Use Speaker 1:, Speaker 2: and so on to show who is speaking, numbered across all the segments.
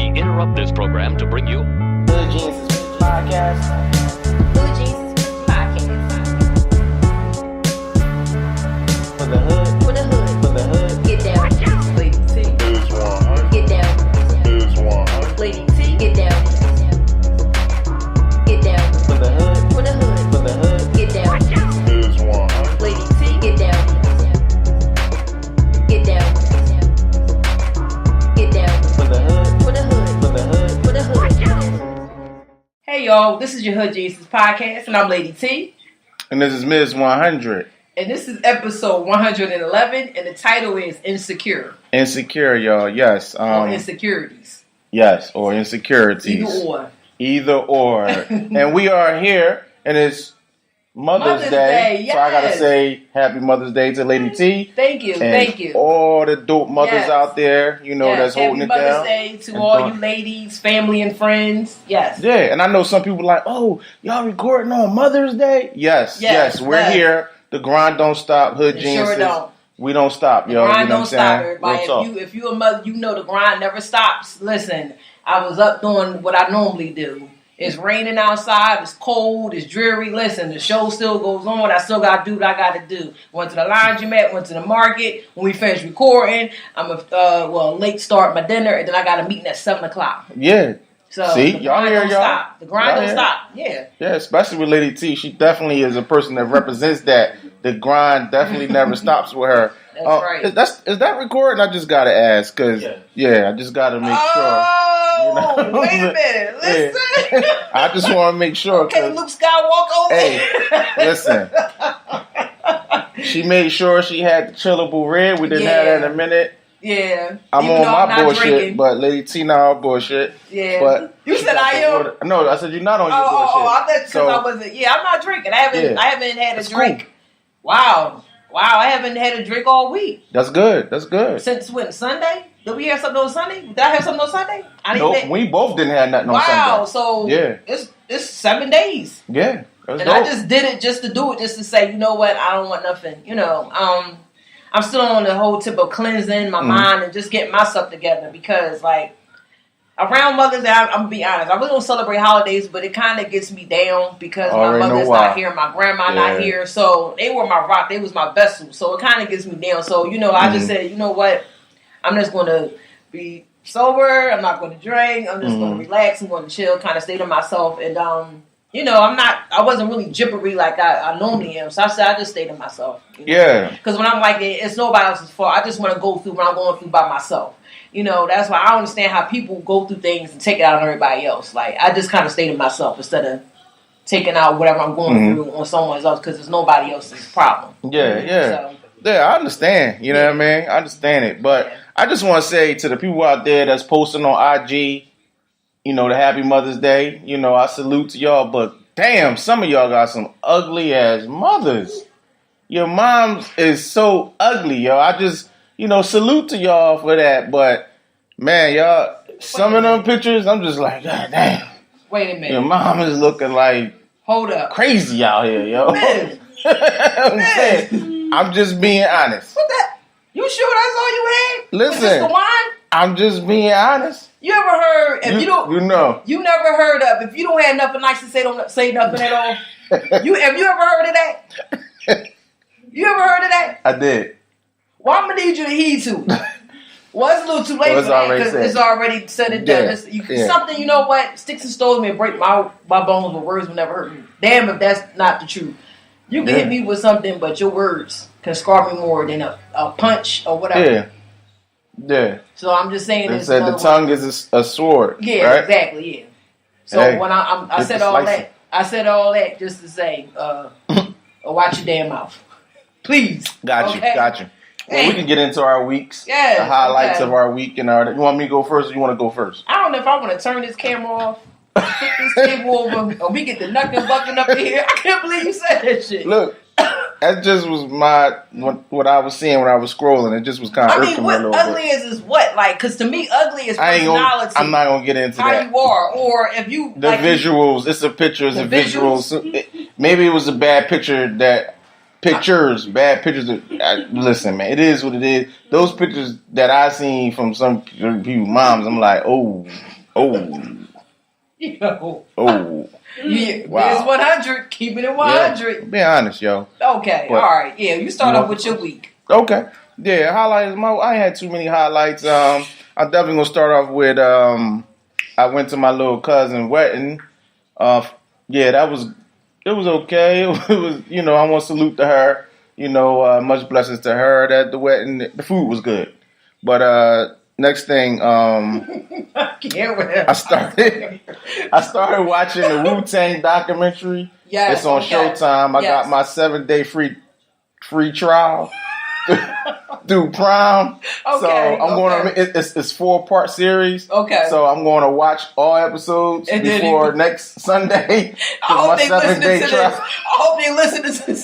Speaker 1: We interrupt this program to bring you
Speaker 2: Hood Jesus Podcast.
Speaker 3: Hood Jesus Podcast.
Speaker 2: For the hood.
Speaker 3: For the hood.
Speaker 2: For the hood.
Speaker 3: Get down. Lady T. Get down. Lady T. Get down. Get down.
Speaker 2: For the hood.
Speaker 3: For the hood.
Speaker 2: For the hood.
Speaker 3: Get down. Lady T. Get down. Get down. Get down.
Speaker 2: For the hood.
Speaker 3: For the hood.
Speaker 2: For the hood.
Speaker 3: For the hood. Hey y'all, this is your Hood Jesus Podcast, and I'm Lady T.
Speaker 4: And this is Ms. 100.
Speaker 3: And this is episode 111, and the title is Insecure.
Speaker 4: Insecure, y'all. Yes.
Speaker 3: Or Insecurities.
Speaker 4: Yes, or insecurities.
Speaker 3: Either or.
Speaker 4: Either or. And we are here, and it's Mother's Day.
Speaker 3: Yes.
Speaker 4: So I gotta say Happy Mother's Day to Lady T.
Speaker 3: Thank you,
Speaker 4: And
Speaker 3: thank you.
Speaker 4: all the dope mothers
Speaker 3: Yes.
Speaker 4: out there, that's holding it
Speaker 3: Happy Mother's
Speaker 4: down.
Speaker 3: Day to
Speaker 4: And
Speaker 3: all you ladies, family, and friends. Yes.
Speaker 4: Yeah, and I know some people like, oh, y'all recording on Mother's Day? Yes. We're
Speaker 3: yes.
Speaker 4: here. The grind don't stop. Hood
Speaker 3: It
Speaker 4: geniuses.
Speaker 3: sure don't.
Speaker 4: We don't stop,
Speaker 3: The
Speaker 4: yo.
Speaker 3: grind
Speaker 4: You know
Speaker 3: don't
Speaker 4: what
Speaker 3: stop,
Speaker 4: I'm saying?
Speaker 3: everybody.
Speaker 4: Real talk.
Speaker 3: If you a mother, you know the grind never stops. Listen, I was up doing what I normally do. It's raining outside. It's cold. It's dreary. Listen, the show still goes on. I still got to do what I got to do. Went to the laundromat. Went to the market. When we finished recording, I'm late start my dinner, and then I got a meeting at 7 o'clock.
Speaker 4: Yeah.
Speaker 3: So
Speaker 4: See,
Speaker 3: the
Speaker 4: y'all
Speaker 3: grind
Speaker 4: hear
Speaker 3: don't
Speaker 4: y'all?
Speaker 3: stop. The grind
Speaker 4: Y'all
Speaker 3: don't
Speaker 4: hear?
Speaker 3: stop. Yeah.
Speaker 4: Yeah, especially with Lady T. She definitely is a person that represents that. The grind definitely never stops with her.
Speaker 3: That's right.
Speaker 4: Is that recording? I just got to ask because, I just got to make sure.
Speaker 3: Oh, wait a minute. Listen.
Speaker 4: I just want to make sure.
Speaker 3: Okay, Luke Skywalker over
Speaker 4: Hey, listen. She made sure she had the chillable red. We didn't have that in a minute.
Speaker 3: Yeah.
Speaker 4: I'm
Speaker 3: Even
Speaker 4: on
Speaker 3: though
Speaker 4: my
Speaker 3: I'm not
Speaker 4: bullshit,
Speaker 3: drinking.
Speaker 4: but Lady T now her bullshit.
Speaker 3: Yeah.
Speaker 4: But
Speaker 3: You said I am?
Speaker 4: No, I said you're not on your bullshit.
Speaker 3: I thought because I wasn't. Yeah, I'm not drinking. I haven't had a
Speaker 4: That's
Speaker 3: drink.
Speaker 4: cool.
Speaker 3: Wow, I haven't had a drink all week.
Speaker 4: That's good. That's good.
Speaker 3: Since when? Sunday? Did we have something on Sunday? Did I have something on Sunday?
Speaker 4: Nope, we both didn't have nothing on Sunday.
Speaker 3: Wow, so it's 7 days.
Speaker 4: Yeah, that's
Speaker 3: And
Speaker 4: dope.
Speaker 3: I just did it just to do it, just to say, you know what, I don't want nothing. I'm still on the whole tip of cleansing my mind and just getting myself together because, like, around Mother's Day, I'm gonna be honest, I really don't celebrate holidays, but it kind of gets me down because my mother's not here, my grandma not here, so they were my rock, they was my vessel, so it kind of gets me down. So I just said, you know what, I'm just gonna be sober. I'm not gonna drink. I'm just gonna relax. I'm gonna chill, kind of stay to myself, and I wasn't really jippery like I normally am. So I said I just stay to myself.
Speaker 4: Yeah.
Speaker 3: Because when I'm like it's nobody else's fault. I just want to go through what I'm going through by myself. That's why I don't understand how people go through things and take it out on everybody else. Like, I just kind of stay to myself instead of taking out whatever I'm going through on someone else because it's nobody else's problem.
Speaker 4: Yeah. I understand. You know what I mean? I understand it. But I just want to say to the people out there that's posting on IG, the Happy Mother's Day, I salute to y'all. But damn, some of y'all got some ugly ass mothers. Your mom is so ugly, yo. I just, salute to y'all for that. But man, y'all, some of them pictures, I'm just like, God damn.
Speaker 3: Wait a minute.
Speaker 4: Your mom is looking like
Speaker 3: hold up
Speaker 4: crazy out here, yo.
Speaker 3: Man.
Speaker 4: I'm just being honest.
Speaker 3: What that? You sure that's all you had?
Speaker 4: Listen.
Speaker 3: Was this the wine?
Speaker 4: I'm just being honest.
Speaker 3: You ever heard? If you never heard of. If you don't have nothing nice to say, don't say nothing at all. Have you ever heard of that? You ever heard of that?
Speaker 4: I did.
Speaker 3: Well, I'm gonna need you to heed to. Well, it's a little too late for that because it's already said and done. Something, you know what? Sticks and stones may break my bones, but words will never hurt me. Damn if that's not the truth. You can hit me with something, but your words can scar me more than a punch or whatever.
Speaker 4: Yeah.
Speaker 3: So I'm just saying.
Speaker 4: They said the tongue is a sword.
Speaker 3: Yeah,
Speaker 4: right?
Speaker 3: exactly. Yeah. So when I said all that, I said all that just to say, watch your damn mouth, please.
Speaker 4: Got you. Well, we can get into our weeks.
Speaker 3: Yeah.
Speaker 4: The highlights of our week and our. You want me to go first, or you want to go first?
Speaker 3: I don't know if I want to turn this camera off. Flip this table over, or we get the knuckle bucking up in here. I can't believe you said that shit.
Speaker 4: Look, that just was what I was seeing when I was scrolling. It just was kind of irking me a little bit.
Speaker 3: Ugly is what? Like, because to me, ugly is personality.
Speaker 4: I'm not going to get into
Speaker 3: how
Speaker 4: that.
Speaker 3: You are, or if you...
Speaker 4: The visuals, it's a picture, it's a visuals. Maybe it was a bad picture bad pictures. Listen, man, it is what it is. Those pictures that I seen from some people, moms, I'm like, oh... Oh.
Speaker 3: Yo.
Speaker 4: Oh.
Speaker 3: Yeah,
Speaker 4: Wow.
Speaker 3: It's 100. Keeping it 100.
Speaker 4: Yeah, be honest, yo.
Speaker 3: Okay,
Speaker 4: But,
Speaker 3: all right. Yeah, you start off with your week.
Speaker 4: Okay. Yeah, highlights. I ain't had too many highlights. I'm definitely gonna start off with I went to my little cousin wedding. Yeah, it was okay. It was, I want to salute to her. Much blessings to her at the wedding. The food was good. But next thing,
Speaker 3: I can't wait.
Speaker 4: I started watching the Wu-Tang documentary.
Speaker 3: Yes,
Speaker 4: It's on Showtime. I got my 7-day free trial through Prime.
Speaker 3: Okay,
Speaker 4: So I'm going to. It's 4-part series.
Speaker 3: Okay.
Speaker 4: So I'm going to watch all episodes before next Sunday.
Speaker 3: I hope they listen to
Speaker 4: day trial.
Speaker 3: this. I hope they listen to this.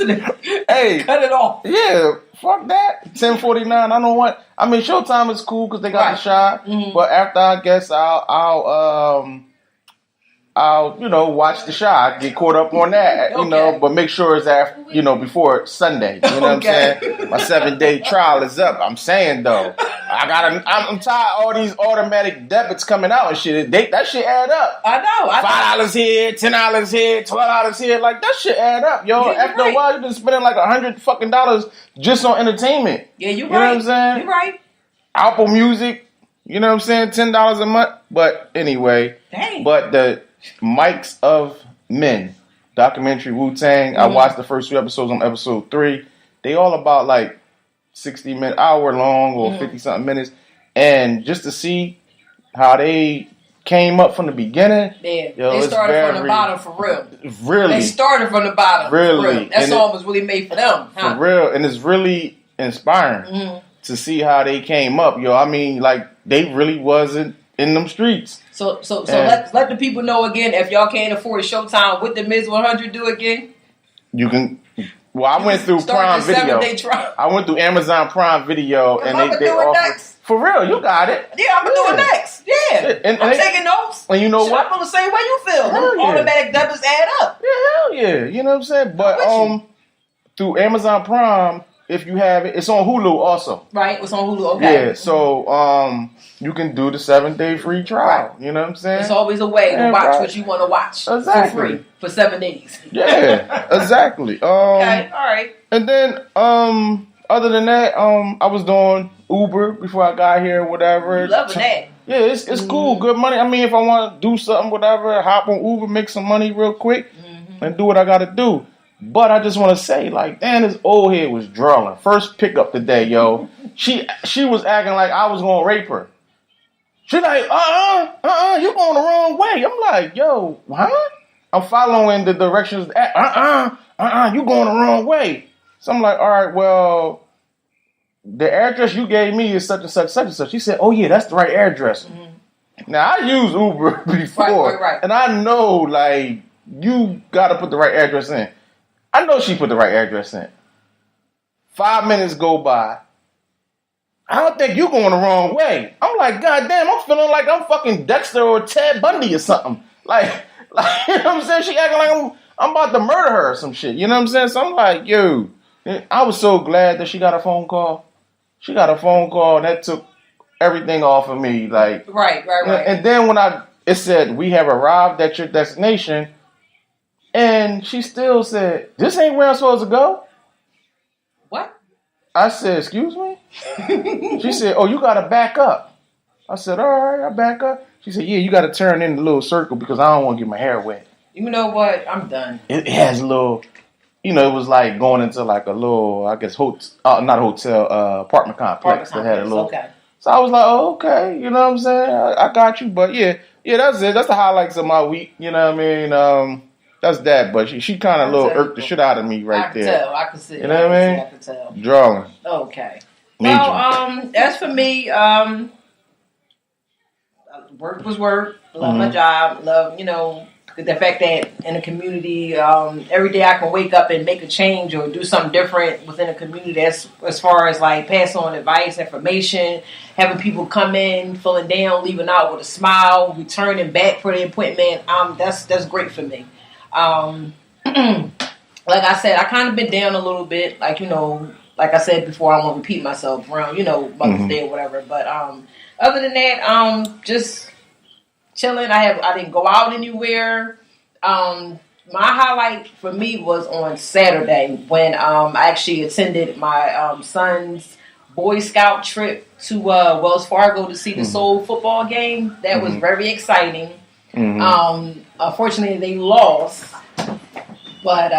Speaker 4: Hey,
Speaker 3: cut it off.
Speaker 4: Yeah, fuck that. 10:49. I don't want. I mean, Showtime is cool because they got the shot.
Speaker 3: Mm-hmm.
Speaker 4: But after I guess I'll watch the shot. Get caught up on that, but make sure it's after, before Sunday. You know what I'm saying? My 7-day trial is up. I'm saying though, I'm tired of all these automatic debits coming out and shit. That shit add up.
Speaker 3: I know.
Speaker 4: $5 here, $10 here, $12 here. Like that shit add up, yo.
Speaker 3: Yeah,
Speaker 4: After a while, you've been spending like $100 fucking dollars just on entertainment.
Speaker 3: Yeah, you
Speaker 4: know what I'm saying?
Speaker 3: You're right.
Speaker 4: Apple Music. You know what I'm saying? $10 a month. But anyway.
Speaker 3: Dang.
Speaker 4: But the Mics of Men documentary Wu-Tang. I watched the first 2 episodes on episode 3. They all about like 60-minute, hour long or 50-something minutes. And just to see how they came up from the beginning.
Speaker 3: Yeah, they started from the bottom for real.
Speaker 4: Really.
Speaker 3: They started from the bottom.
Speaker 4: Really.
Speaker 3: For real. That song was really made for them. Huh?
Speaker 4: For real. And it's really inspiring to see how they came up. Yo, I mean, like, they really wasn't in them streets.
Speaker 3: So let the people know again, if y'all can't afford Showtime, what the Miz 100 do again?
Speaker 4: You can. Well, I went through Prime Video. I went through Amazon Prime Video, and they offer. Next. For real, you got it.
Speaker 3: Yeah, I'm gonna do it next. Yeah, I'm taking notes.
Speaker 4: And you know what?
Speaker 3: I feel the same way you feel. Automatic debits add up.
Speaker 4: Yeah, hell yeah. You know what I'm saying? But through Amazon Prime, if you have it, it's on Hulu also.
Speaker 3: Right, it's on Hulu. Okay.
Speaker 4: Yeah, so you can do the 7-day free trial. Right. You know what I'm saying?
Speaker 3: It's always a way to watch what you want to watch for free for 7 days.
Speaker 4: Yeah, exactly.
Speaker 3: Okay, all right.
Speaker 4: And then, other than that, I was doing Uber before I got here, whatever.
Speaker 3: Loving that.
Speaker 4: Yeah, it's cool, good money. I mean, if I want to do something, whatever, hop on Uber, make some money real quick, and do what I got to do. But I just want to say, like, damn, this old head was drawing. First pickup today, yo. She was acting like I was gonna rape her. She like, you going the wrong way. I'm like, yo, huh? I'm following the directions. You going the wrong way. So I'm like, all right, well, the address you gave me is such and such, such and such. She said, oh yeah, that's the right address. Now I used Uber before,
Speaker 3: right.
Speaker 4: And I know, like, you got to put the right address in. I know she put the right address in. 5 minutes go by. I don't think you going the wrong way. I'm like, God damn, I'm feeling like I'm fucking Dexter or Ted Bundy or something. Like you know what I'm saying? She acting like I'm about to murder her or some shit. You know what I'm saying? So I'm like, yo, I was so glad that she got a phone call. She got a phone call and that took everything off of me. Like,
Speaker 3: right.
Speaker 4: And then when it said, we have arrived at your destination, and she still said, this ain't where I'm supposed to go.
Speaker 3: What?
Speaker 4: I said, excuse me? She said, oh, you got to back up. I said, all right, I back up. She said, yeah, you got to turn in the little circle because I don't want to get my hair wet.
Speaker 3: You know what? I'm done.
Speaker 4: It has a little, it was like going into like a little, I guess, not a hotel, apartment complex that had a little. Okay. So I was like, oh, okay, you know what I'm saying? I got you. But yeah, that's it. That's the highlights of my week. You know what I mean? That's that, but she kind of a little irked the shit out of me right there.
Speaker 3: I can see.
Speaker 4: You know what I mean?
Speaker 3: I can tell.
Speaker 4: Drawing.
Speaker 3: Okay. Well, as for me, work was work. Love my job. Love, the fact that in a community, every day I can wake up and make a change or do something different within a community. That's as far as like passing on advice, information, having people come in, feeling down, leaving out with a smile, returning back for the appointment. That's great for me. Like I said, I kind of been down a little bit, like I said before, I won't repeat myself around, Mother's Day or whatever. But other than that, just chilling. I didn't go out anywhere. My highlight for me was on Saturday when I actually attended my son's Boy Scout trip to Wells Fargo to see the Soul football game. That was very exciting. Unfortunately, they lost. But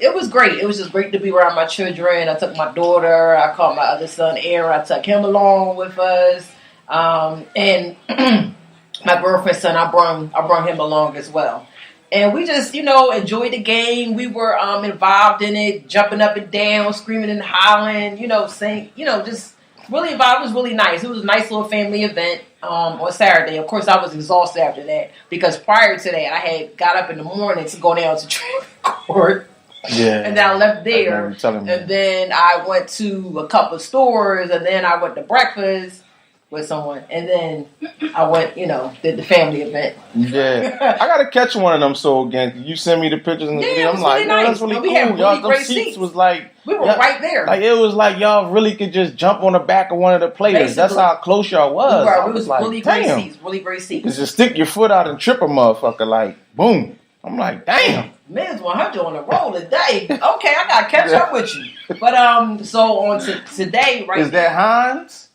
Speaker 3: it was great. It was just great to be around my children. I took my daughter. I called my other son, Aaron. I took him along with us. And my girlfriend's son, I brought him along as well. And we just, enjoyed the game. We were involved in it, jumping up and down, screaming and hollering, saying, just really involved. It was really nice. It was a nice little family event on Saturday. Of course, I was exhausted after that because prior to that, I had got up in the morning to go down to traffic court. Yeah. And then I left there. And then I went to a couple of stores, and then I went to breakfast with someone, and then I went, did the family event.
Speaker 4: Yeah, I gotta catch one of them so again. You send me the pictures and the video. I'm like,
Speaker 3: nice.
Speaker 4: That's really cool.
Speaker 3: We had
Speaker 4: y'all,
Speaker 3: great
Speaker 4: seats was like
Speaker 3: we were right there.
Speaker 4: Like it was like y'all really could just jump on the back of one of the players.
Speaker 3: Basically,
Speaker 4: that's how close y'all was.
Speaker 3: It was like, really great seats. Really great seats.
Speaker 4: You just stick your foot out and trip a motherfucker like boom. I'm like, damn.
Speaker 3: Men's 100 on the roll today. Okay, I gotta catch up with you. But so on today, right?
Speaker 4: Is that Hans?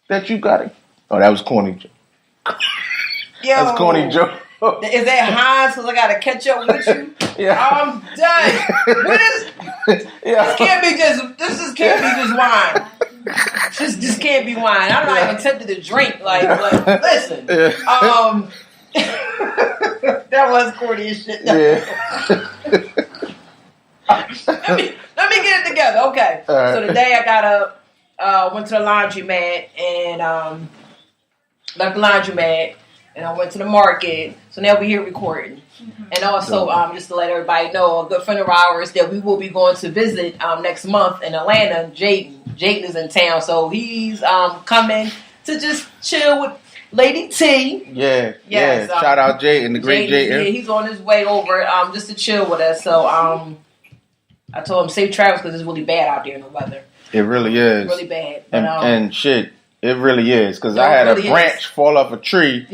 Speaker 4: That you got it? Oh, that was corny joke. That's corny joke.
Speaker 3: Is that Hans? Because I gotta catch up with you.
Speaker 4: Yeah.
Speaker 3: I'm done. What is?
Speaker 4: Yeah.
Speaker 3: This can't be just. This just can't be just wine. This can't be wine. I'm not even tempted to drink. But listen. Yeah. That was corny as shit.
Speaker 4: Yeah.
Speaker 3: let me get it together. Okay. Right. So today I got up, went to the laundromat and left the laundromat, and I went to the market. So now we're here recording. And also, just to let everybody know, a good friend of ours that we will be going to visit next month in Atlanta, Jayden. Jayden is in town, so he's coming to just chill with Lady T.
Speaker 4: Yeah. Shout out Jayden, the great Jayden.
Speaker 3: Yeah, he's on his way over just to chill with us. So I told him safe travels because it's really bad out there in the weather.
Speaker 4: It really is.
Speaker 3: Really bad.
Speaker 4: But, and shit. It really is, because I had a branch fall off a tree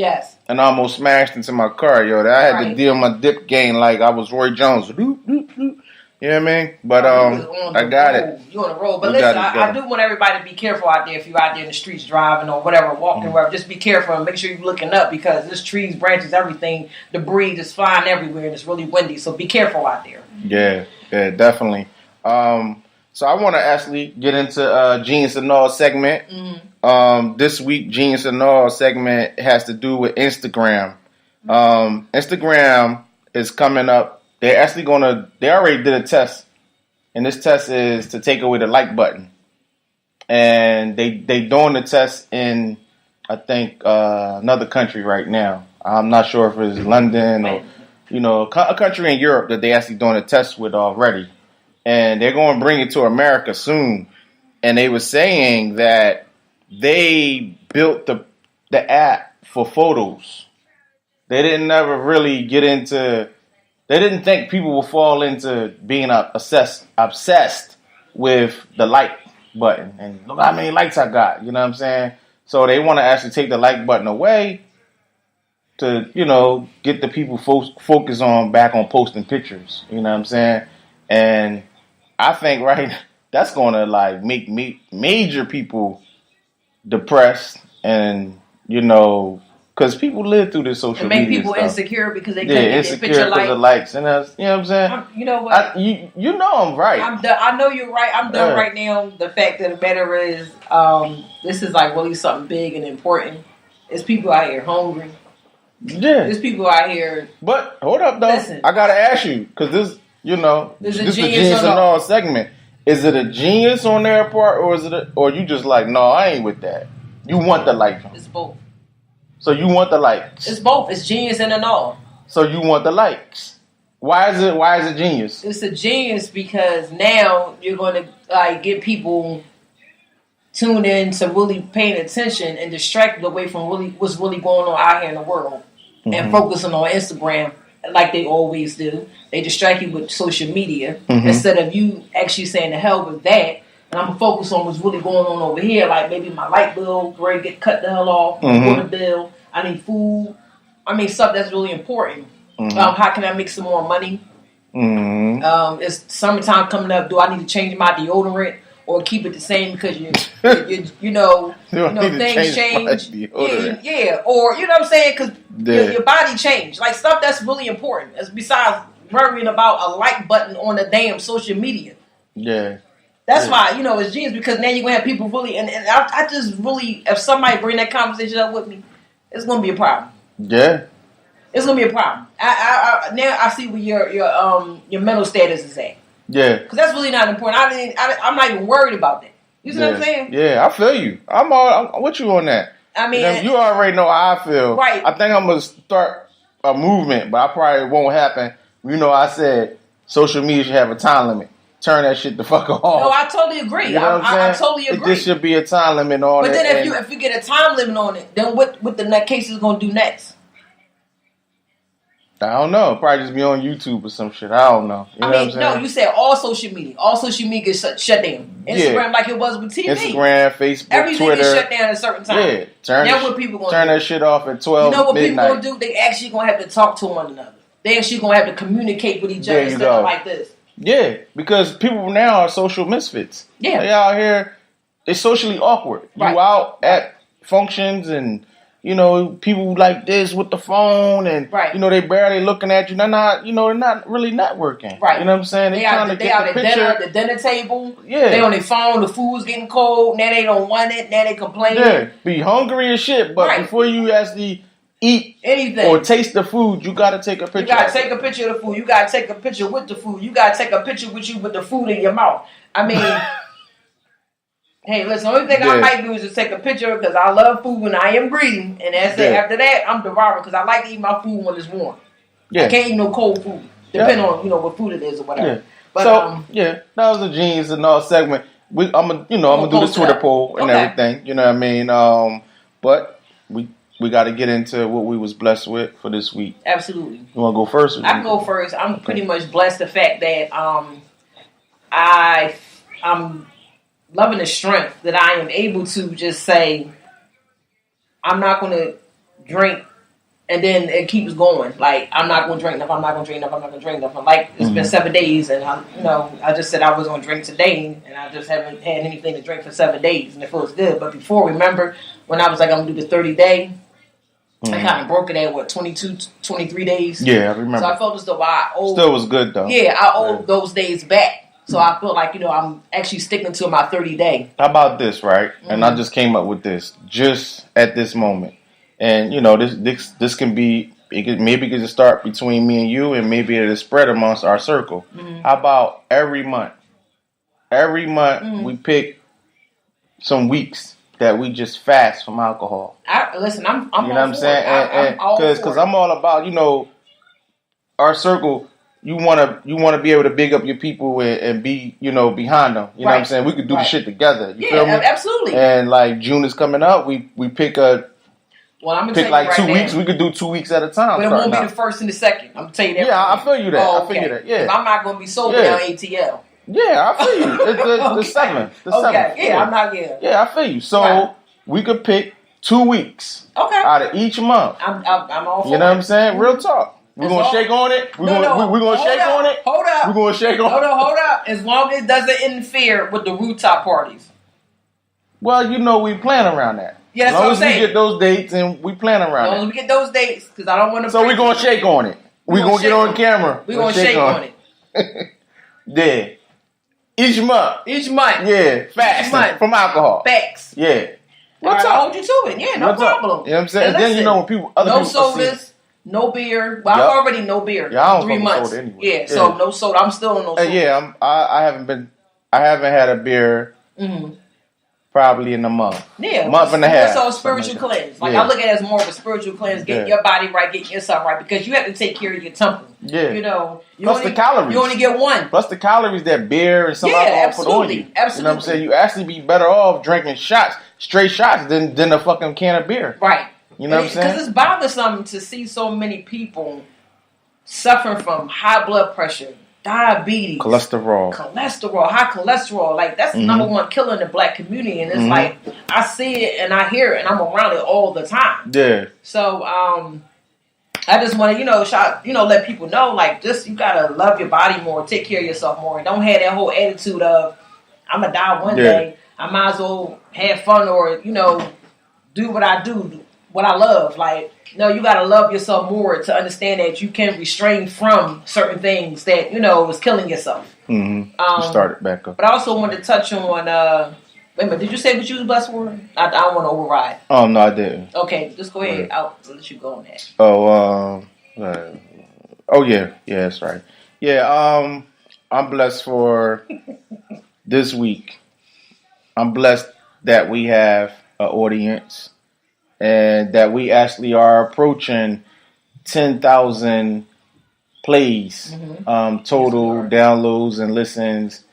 Speaker 4: and almost smashed into my car, yo. I had to deal my dip game like I was Roy Jones. You know what I mean? But I got it.
Speaker 3: You on the road. But listen, I do want everybody to be careful out there if you're out there in the streets driving or whatever, walking, wherever. Just be careful and make sure you're looking up because there's trees, branches, everything, debris just flying everywhere and it's really windy. So be careful out there.
Speaker 4: Yeah, definitely. So I want to actually get into Genius and All segment. This week, Genius and All segment has to do with Instagram. Instagram is coming up. They already did a test. And this test is to take away the like button. And they doing the test in, I think, another country right now. I'm not sure if it's London or, a country in Europe that they actually doing a test with already. And they're going to bring it to America soon. And they were saying that they built the app for photos. They didn't ever really get into. They didn't think people would fall into being obsessed with the like button. And look how many likes I got. You know what I'm saying? So they want to actually take the like button away to, get the people focus back on posting pictures. You know what I'm saying? And I think that's going to make major people depressed and, because people live through this social media.
Speaker 3: And make people
Speaker 4: stuff.
Speaker 3: Insecure because they couldn't get their picture
Speaker 4: because of likes. And that's, you know what I'm saying?
Speaker 3: You know what?
Speaker 4: You know I'm right.
Speaker 3: I'm done. I know you're right. I'm done right now. The fact of the matter is, this is really something big and important. There's people out here hungry.
Speaker 4: Yeah.
Speaker 3: There's people out here.
Speaker 4: But hold up, though.
Speaker 3: Listen.
Speaker 4: I got to ask you, because this is the Genius and All segment. Is it a genius on their part, or is it, or you just no, I ain't with that. You want the like.
Speaker 3: It's both.
Speaker 4: So you want the likes.
Speaker 3: It's both. It's genius and an all.
Speaker 4: So you want the likes. Why is it genius?
Speaker 3: It's a genius because now you're going to get people tuned in to really paying attention and distracted away from what's really going on out here in the world and focusing on Instagram like they always do. They distract you with social media instead of you actually saying the hell with that. And I'm going to focus on what's really going on over here. Like maybe my light bill ready to get cut the hell off. Water bill. I need food. I mean, stuff that's really important.
Speaker 4: Mm-hmm.
Speaker 3: How can I make some more money?
Speaker 4: Mm-hmm.
Speaker 3: It's summertime coming up. Do I need to change my deodorant or keep it the same because you know things change? Yeah. Or you know what I'm saying? Because your body changed. Like stuff that's really important. As besides worrying about a like button on the damn social media.
Speaker 4: Yeah.
Speaker 3: That's why, it's genius because now you're going to have people really, and I just really, if somebody bring that conversation up with me, it's going to be a problem.
Speaker 4: Yeah.
Speaker 3: It's going to be a problem. Now I see where your mental status is at.
Speaker 4: Yeah.
Speaker 3: Because that's really not important. I'm not even worried about that. You see what I'm saying?
Speaker 4: Yeah, I feel you. I'm with you on that.
Speaker 3: I mean,
Speaker 4: you already know how I feel.
Speaker 3: Right.
Speaker 4: I think I'm going to start a movement, but I probably won't happen. I said social media should have a time limit. Turn that shit the fuck off.
Speaker 3: No, I totally agree.
Speaker 4: You know
Speaker 3: I totally agree.
Speaker 4: There should be a time limit on it.
Speaker 3: But then if you get a time limit on it, then what the case is going to do next?
Speaker 4: I don't know. Probably just be on YouTube or some shit. I don't know. You know what I'm saying?
Speaker 3: No, you said all social media. All social media gets shut down. Instagram like it was with TV.
Speaker 4: Instagram, Facebook,
Speaker 3: everything
Speaker 4: Twitter.
Speaker 3: Gets shut down at a certain time.
Speaker 4: Yeah. Turn that shit off at 12
Speaker 3: You know what
Speaker 4: midnight.
Speaker 3: people going to do? They actually going to have to talk to one another. They actually going to have to communicate with each other instead of like this.
Speaker 4: Yeah, because people now are social misfits.
Speaker 3: Yeah.
Speaker 4: They out here, they're socially awkward.
Speaker 3: Right.
Speaker 4: You out at functions and, people like this with the phone and, they barely looking at you. They're not, they're not really networking.
Speaker 3: Right.
Speaker 4: You know what I'm saying?
Speaker 3: They out at the dinner table.
Speaker 4: Yeah.
Speaker 3: They on their phone, the food's getting cold. Now they don't want it. Now they complaining.
Speaker 4: Yeah. Be hungry as shit, but before you actually eat
Speaker 3: anything
Speaker 4: or taste the food, you gotta take a picture.
Speaker 3: You gotta take a picture of the food. You gotta take a picture with the food. You gotta take a picture with you with the food in your mouth. I mean, hey, listen. The only thing I might do is just take a picture because I love food when I am breathing, and that's it. After that, I'm devouring because I like to eat my food when it's warm. Yeah, I can't eat no cold food, depending on what food it is or whatever. Yeah. But
Speaker 4: that was a genius and all segment. I'm gonna do the Twitter poll and everything. You know what I mean? But we got to get into what we was blessed with for this week.
Speaker 3: Absolutely.
Speaker 4: You want to go first?
Speaker 3: I can go first. I'm pretty much blessed the fact that I'm loving the strength that I am able to just say I'm not going to drink, and then it keeps going. Like I'm not going to drink enough. I'm not going to drink enough. I'm not going to drink enough. Like it's been 7 days, and I just said I was going to drink today, and I just haven't had anything to drink for 7 days, and it feels good. But before, remember when I was like I'm going to do the 30-day. I kind of broke it at 22, 23 days.
Speaker 4: Yeah, I remember.
Speaker 3: So I felt as though I owed.
Speaker 4: Still was good though.
Speaker 3: Yeah, I owed those days back. So I feel like I'm actually sticking to my 30-day.
Speaker 4: How about this, right? And I just came up with this just at this moment, and this can be maybe it could just start between me and you, and maybe it'll spread amongst our circle. How about every month? Every month we pick some weeks that we just fast from alcohol.
Speaker 3: Listen, I'm
Speaker 4: you know what I'm saying? Because I'm all about our circle. You wanna be able to big up your people and be behind them. You know what I'm saying? We could do the shit together. You feel me?
Speaker 3: Absolutely.
Speaker 4: And like June is coming up, we pick a.
Speaker 3: Well, I'm gonna
Speaker 4: pick like 2 weeks. We could do 2 weeks at a time.
Speaker 3: But it won't be the first and the second. I'm gonna tell you that.
Speaker 4: Yeah, I feel you that.
Speaker 3: Oh,
Speaker 4: I feel you that. Yeah,
Speaker 3: I'm not gonna be sober on ATL.
Speaker 4: Yeah, I feel you. The 7th. The 7th.
Speaker 3: Yeah, I'm not.
Speaker 4: Yeah, I feel you. So we could pick 2 weeks. Out of each month.
Speaker 3: I'm all for it.
Speaker 4: You know what I'm saying? Real talk. We're gonna shake on it. We're gonna shake on it.
Speaker 3: Hold up.
Speaker 4: We're gonna shake on it.
Speaker 3: Hold up. As long as it doesn't interfere with the rooftop parties.
Speaker 4: Well, we plan around that.
Speaker 3: Yeah, that's
Speaker 4: what I'm saying. As long as we get those dates and we plan around it.
Speaker 3: As long as we get those dates, because I don't want to.
Speaker 4: So we're gonna shake on it. We're gonna get on camera.
Speaker 3: We're gonna shake on
Speaker 4: it. Yeah. Each month. Yeah. Fasting from alcohol.
Speaker 3: Facts.
Speaker 4: Yeah.
Speaker 3: What's up? I'll hold you to it. Yeah, no problem.
Speaker 4: You know what I'm saying? And then when people
Speaker 3: no sodas, no beer. Well, I'm already no beer.
Speaker 4: Yeah, I don't
Speaker 3: 3 months.
Speaker 4: Soda anyway.
Speaker 3: Yeah, so no soda. I'm still on no soda.
Speaker 4: Yeah, I haven't had a beer probably in a month.
Speaker 3: Yeah,
Speaker 4: month and a half.
Speaker 3: So a spiritual cleanse. Like I look at it as more of a spiritual cleanse. Getting your body right, getting yourself right, because you have to take care of your temple.
Speaker 4: Yeah, plus the calories.
Speaker 3: You only get one.
Speaker 4: Plus the calories that beer and some alcohol put on you.
Speaker 3: Absolutely.
Speaker 4: You know what I'm saying? You actually be better off drinking straight shots than a fucking can of beer.
Speaker 3: Right.
Speaker 4: You know what I'm saying?
Speaker 3: Because it's bothersome to see so many people suffering from high blood pressure, diabetes,
Speaker 4: cholesterol,
Speaker 3: high cholesterol. Like that's the number one killer in the black community, and it's like I see it and I hear it, and I'm around it all the time.
Speaker 4: Yeah.
Speaker 3: So I just want to, let people know, like, just you gotta love your body more, take care of yourself more, and don't have that whole attitude of I'm gonna die one day. I might as well have fun or do what I do, what I love. Like, no, you gotta love yourself more to understand that you can refrain from certain things that is killing yourself.
Speaker 4: Mm-hmm. You started back up,
Speaker 3: but I also wanted to touch on. Wait a minute, did you say what you was blessed for? I don't want to override.
Speaker 4: Oh no, I didn't.
Speaker 3: Okay, just go ahead. I'll let you go on that.
Speaker 4: Oh yeah, that's right. Yeah, I'm blessed for this week. I'm blessed that we have an audience and that we actually are approaching 10,000 plays, total downloads and listens.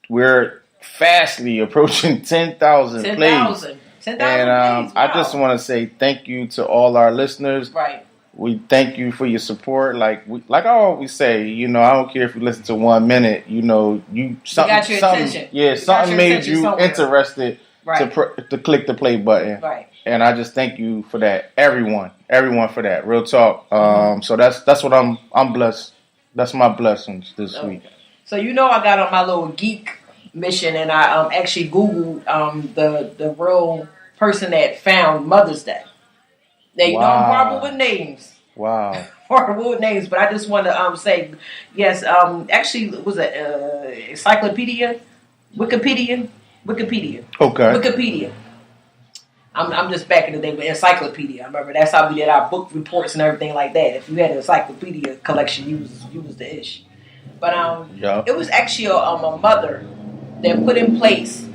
Speaker 4: We're fastly approaching 10,000 plays. 10,000 plays. Wow. I just want to say thank you to all our listeners.
Speaker 3: Right.
Speaker 4: We thank you for your support. Like I always say, I don't care if you listen to 1 minute. Something made you interested to click the play button.
Speaker 3: Right.
Speaker 4: And I just thank you for that. Everyone for that. Real talk. So that's what I'm blessed. That's my blessings this week.
Speaker 3: So I got on my little geek mission, and I actually Googled the real person that found Mother's Day. Now I'm horrible with names.
Speaker 4: Wow.
Speaker 3: Horrible with names, but I just want to say yes. Actually, it was a encyclopedia, Wikipedia. Okay. Wikipedia. I'm just back in the day with encyclopedia. I remember that's how we did our book reports and everything like that. If you had an encyclopedia collection, you was the ish. But it was actually a mother that put in place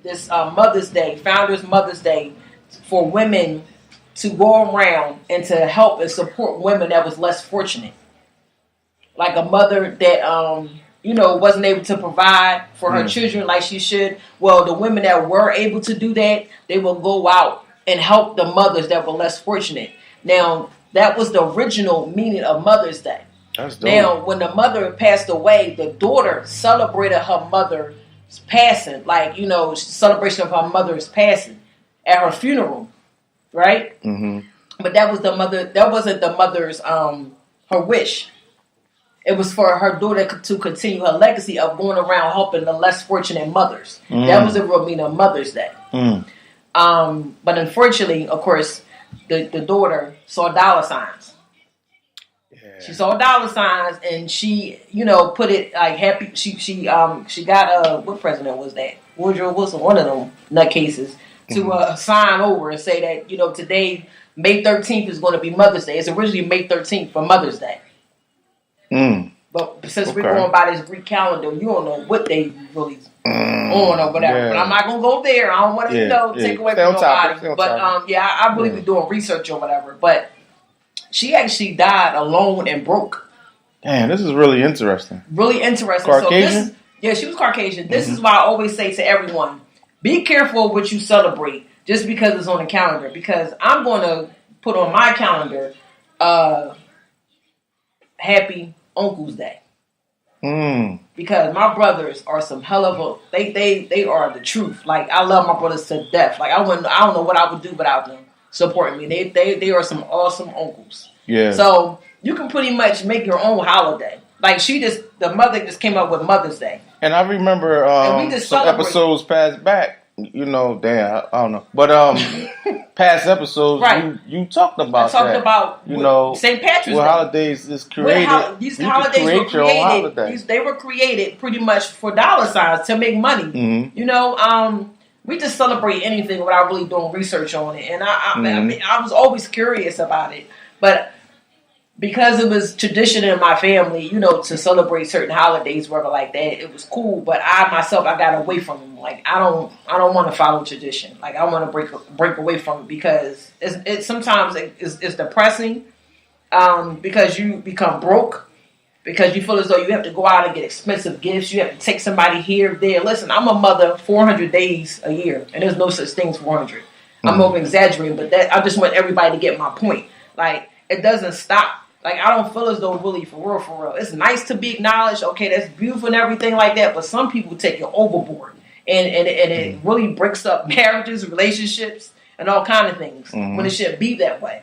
Speaker 3: this Mother's Day, Founders Mother's Day, for women to go around and to help and support women that was less fortunate. Like a mother that, wasn't able to provide for her children like she should. Well, the women that were able to do that, they will go out and help the mothers that were less fortunate. Now, that was the original meaning of Mother's Day.
Speaker 4: That's dope.
Speaker 3: Now, when the mother passed away, the daughter celebrated her mother's passing, celebration of her mother's passing at her funeral, right?
Speaker 4: Mm-hmm.
Speaker 3: But that was the mother. That wasn't the mother's her wish. It was for her daughter to continue her legacy of going around helping the less fortunate mothers. That was the real meaning of Mother's Day. But unfortunately, of course, the daughter saw dollar signs. Yeah. She saw dollar signs, and she, put it like happy. She got what president was that? Woodrow Wilson, one of them nutcases, to sign over and say that today, May 13th is going to be Mother's Day. It's originally May 13th for Mother's Day. But since we're going by this Greek calendar, you don't know what they really on or whatever.
Speaker 4: Yeah.
Speaker 3: But I'm not gonna go there. I don't want to take away from nobody. But I really be doing research or whatever. But she actually died alone and broke.
Speaker 4: Damn, this is really interesting.
Speaker 3: Really interesting.
Speaker 4: Caucasian?
Speaker 3: So she was Caucasian. This is why I always say to everyone, be careful what you celebrate just because it's on the calendar. Because I'm going to put on my calendar Happy Uncle's Day. Because my brothers are some hell of a they are the truth. Like, I love my brothers to death. Like, I don't know what I would do without them supporting me. They are some awesome uncles.
Speaker 4: Yeah.
Speaker 3: So you can pretty much make your own holiday. Like, the mother just came up with Mother's Day.
Speaker 4: And I remember some episodes passed back. Damn, I don't know. But past episodes,
Speaker 3: right.
Speaker 4: you talked about that.
Speaker 3: About St. Patrick's Day.
Speaker 4: Holidays is created.
Speaker 3: These holidays were created. They were created pretty much for dollar signs to make money. We just celebrate anything without really doing research on it. And I was always curious about it, but because it was tradition in my family, to celebrate certain holidays, whatever like that, it was cool. But I myself, I got away from them. Like, I don't want to follow tradition. Like, I want to break away from it because it's sometimes it's depressing. Because you become broke, because you feel as though you have to go out and get expensive gifts. You have to take somebody here, there. Listen, I'm a mother 400 days a year, and there's no such thing as 400. I'm over exaggerating, but I just want everybody to get my point. Like, it doesn't stop. Like, I don't feel as though really for real. It's nice to be acknowledged. Okay, that's beautiful and everything like that. But some people take it overboard, and it really breaks up marriages, relationships, and all kind of things when it shouldn't be that way.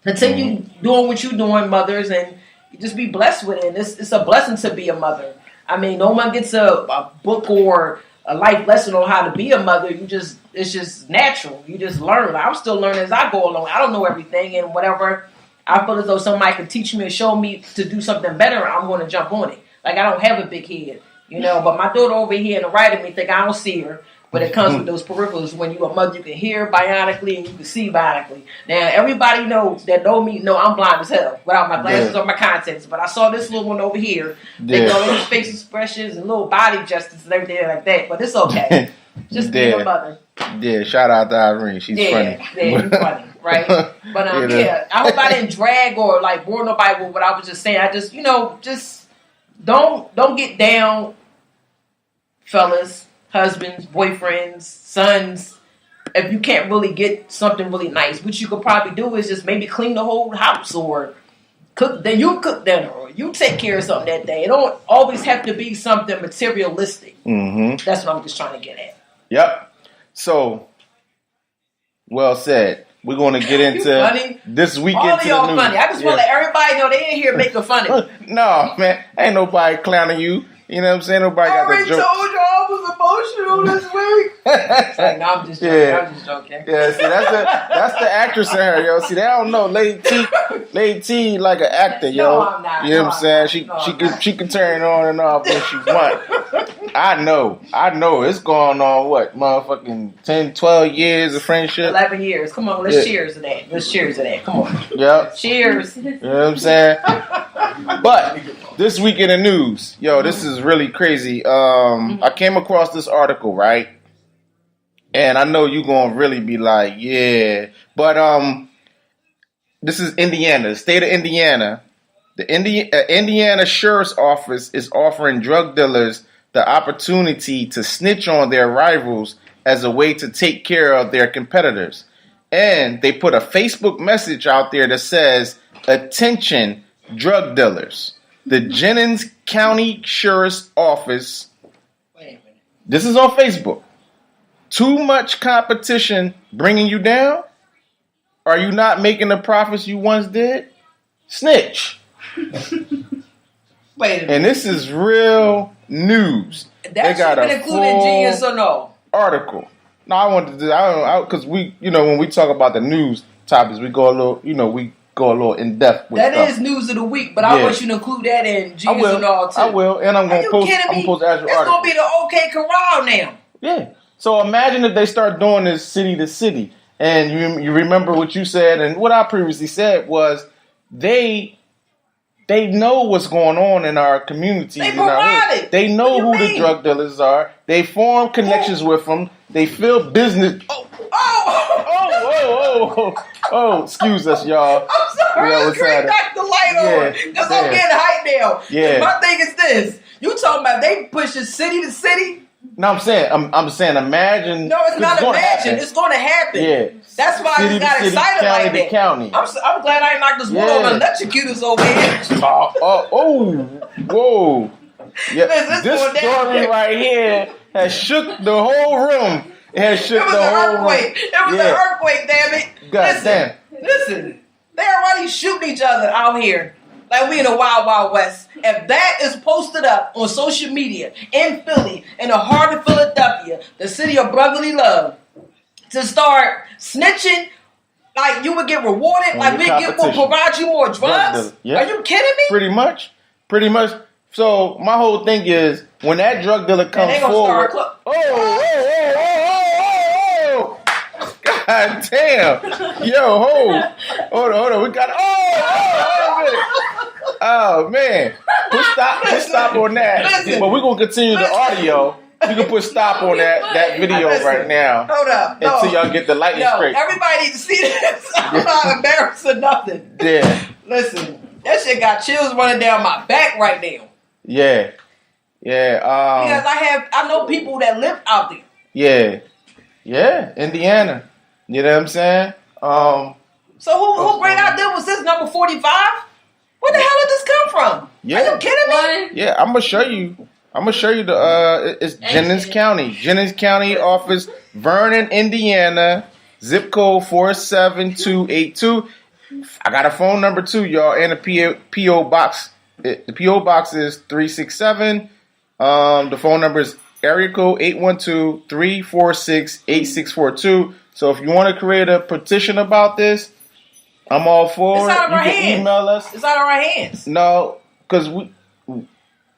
Speaker 3: Continue doing what you're doing, mothers, and just be blessed with it. And it's a blessing to be a mother. I mean, no one gets a book or a life lesson on how to be a mother. It's just natural. You just learn. I'm still learning as I go along. I don't know everything, and whatever I feel as though somebody could teach me or show me to do something better, I'm going to jump on it. Like, I don't have a big head, but my daughter over here in the right of me think I don't see her. But it comes with those peripherals. When you're a mother, you can hear bionically and you can see bionically. Now, everybody knows that know me know I'm blind as hell without my glasses or my contacts. But I saw this little one over here. They got all these face expressions and little body gestures and everything like that. But it's okay. Just be a mother.
Speaker 4: Yeah, shout out to Irene. She's funny.
Speaker 3: Yeah, you're funny, right? But I hope I didn't drag or like bore nobody with what I was just saying. I just, just don't get down, fellas. Husbands, boyfriends, sons, if you can't really get something really nice, what you could probably do is just maybe clean the whole house or cook dinner or you take care of something that day. It don't always have to be something materialistic. Mm-hmm. That's what I'm just trying to get at.
Speaker 4: Yep. So, well said. We're going to get into this weekend.
Speaker 3: All of y'all funny. I just want to let everybody know they ain't here making fun of me.
Speaker 4: No, man. Ain't nobody clowning you. You know what I'm saying? Nobody got the joke.
Speaker 3: I already told you I was emotional this week. It's like, no, I'm just joking. I'm just joking.
Speaker 4: Yeah, see, that's the actress in her, yo. See, they don't know. Lady T like an actor, yo.
Speaker 3: No, I'm not.
Speaker 4: You know what I'm saying? She can turn it on and off when she want. I know. It's going on, what, motherfucking 10, 12 years of friendship?
Speaker 3: 11 years. Come on, let's cheers to that. Let's cheers to that. Come on.
Speaker 4: Yep.
Speaker 3: Cheers.
Speaker 4: You know what I'm saying? But this week in the news, yo, this is really crazy. I came across this article, right? And I know you're going to really be like, yeah. But this is Indiana, the state of Indiana. The Indiana Sheriff's Office is offering drug dealers the opportunity to snitch on their rivals as a way to take care of their competitors. And they put a Facebook message out there that says, "Attention, drug dealers. The Jennings County Sheriff's Office."
Speaker 3: Wait a minute.
Speaker 4: This is on Facebook. Too much competition bringing you down? Are you not making the profits you once did? Snitch.
Speaker 3: Wait a minute.
Speaker 4: And this is real news.
Speaker 3: That should have been included in Genius or no?
Speaker 4: Article. No, I wanted to do because we, when we talk about the news topics, we go a little, we go a little in depth with
Speaker 3: that
Speaker 4: stuff.
Speaker 3: Is news of the week, but I want you to include that in Genius and all too.
Speaker 4: I will, and I'm going to post. I'm supposed to ask you.
Speaker 3: It's going to be the OK Corral now.
Speaker 4: Yeah. So imagine if they start doing this city to city, and you remember what you said, and what I previously said was they know what's going on in our communities. They
Speaker 3: provide it.
Speaker 4: They know who the drug dealers are. They form connections with them. They feel business. Oh! Excuse us, y'all.
Speaker 3: I'm sorry. Let's knock the light on because I'm getting hyped now.
Speaker 4: Yeah.
Speaker 3: My thing is this: you talking about they pushing city to city?
Speaker 4: No, I'm saying, imagine.
Speaker 3: No, it's not imagine. It's going to happen.
Speaker 4: Yeah.
Speaker 3: That's why I just got excited
Speaker 4: county
Speaker 3: like that.
Speaker 4: County.
Speaker 3: I'm glad I ain't knocked this one on the electrocutors over here.
Speaker 4: Whoa. Yeah,
Speaker 3: Listen,
Speaker 4: this story right here has shook the whole room. It was
Speaker 3: an earthquake. It was an earthquake, damn it.
Speaker 4: God damn.
Speaker 3: Listen. They already shooting each other out here. Like we in the Wild Wild West. If that is posted up on social media in Philly, in the heart of Philadelphia, the city of brotherly love, to start snitching, like you would get rewarded, like we'll provide you more drugs. Are you kidding me?
Speaker 4: Pretty much. So my whole thing is when that drug dealer comes forward. God damn. Yo, hold on. We got oh man. Put stop on that. But we're gonna continue the audio. You can put stop on that video right now.
Speaker 3: Hold up.
Speaker 4: Until y'all get the lighting straight.
Speaker 3: Everybody need to see this. I'm not embarrassed or nothing.
Speaker 4: Yeah.
Speaker 3: Listen, that shit got chills running down my back right now.
Speaker 4: Yeah.
Speaker 3: Because I know people that live out there.
Speaker 4: Yeah. Indiana. You know what I'm saying?
Speaker 3: So who great out there was this number 45? Where the hell did this come from?
Speaker 4: Yeah.
Speaker 3: Are you kidding me?
Speaker 4: Yeah, I'm gonna show you the it's Jennings County office, Vernon, Indiana, zip code 47282. I got a phone number too, y'all, and a PO box. The PO box is 367. The phone number is area code 812-346-8642. So if you want to create a petition about this, I'm all for
Speaker 3: It's
Speaker 4: it.
Speaker 3: out of
Speaker 4: You
Speaker 3: our
Speaker 4: can
Speaker 3: hands.
Speaker 4: email us.
Speaker 3: It's out of our hands.
Speaker 4: No, because we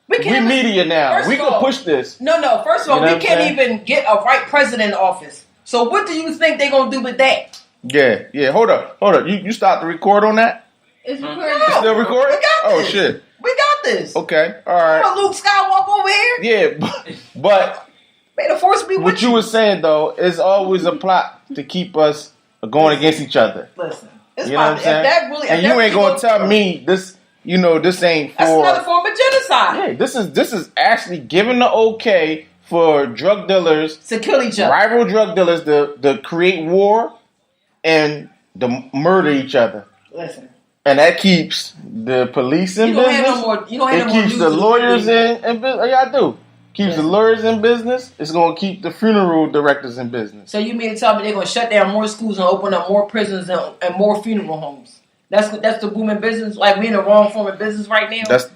Speaker 4: media now.
Speaker 3: First
Speaker 4: We
Speaker 3: of
Speaker 4: can
Speaker 3: all-
Speaker 4: push this.
Speaker 3: No. First of all,
Speaker 4: You know
Speaker 3: we
Speaker 4: what I'm
Speaker 3: can't
Speaker 4: saying?
Speaker 3: even get a right president in office. So what do you think they're gonna do with that?
Speaker 4: Yeah. Hold up. You stopped the record on that?
Speaker 5: It's recording.
Speaker 3: No.
Speaker 4: Still recording?
Speaker 3: We got
Speaker 4: Oh
Speaker 3: this.
Speaker 4: shit.
Speaker 3: We got this.
Speaker 4: Okay. All right.
Speaker 3: Come on, Luke Skywalker over here.
Speaker 4: Yeah, but
Speaker 3: May the force be with
Speaker 4: what you were saying though is always a plot to keep us going against each other.
Speaker 3: Listen, it's
Speaker 4: You know what I'm
Speaker 3: if
Speaker 4: saying?
Speaker 3: that really, if
Speaker 4: And
Speaker 3: that
Speaker 4: you ain't
Speaker 3: really
Speaker 4: gonna tell me this. You know, this ain't
Speaker 3: That's another
Speaker 4: for.
Speaker 3: form of genocide.
Speaker 4: Yeah, this is actually giving the okay for drug dealers,
Speaker 3: To kill each other.
Speaker 4: rival drug dealers, to create war and to murder each other.
Speaker 3: Listen,
Speaker 4: And that keeps the police in
Speaker 3: you don't
Speaker 4: business.
Speaker 3: have no more. You don't have
Speaker 4: It
Speaker 3: no more
Speaker 4: keeps
Speaker 3: news
Speaker 4: the
Speaker 3: to
Speaker 4: lawyers
Speaker 3: read.
Speaker 4: in business. Yeah, I do. Keeps the
Speaker 3: Yes.
Speaker 4: lawyers in business. It's going to keep the funeral directors in business.
Speaker 3: So you mean to tell me they're gonna shut down more schools and open up more prisons and more funeral homes? That's the booming business. Like we in the wrong form of business right now.
Speaker 4: That's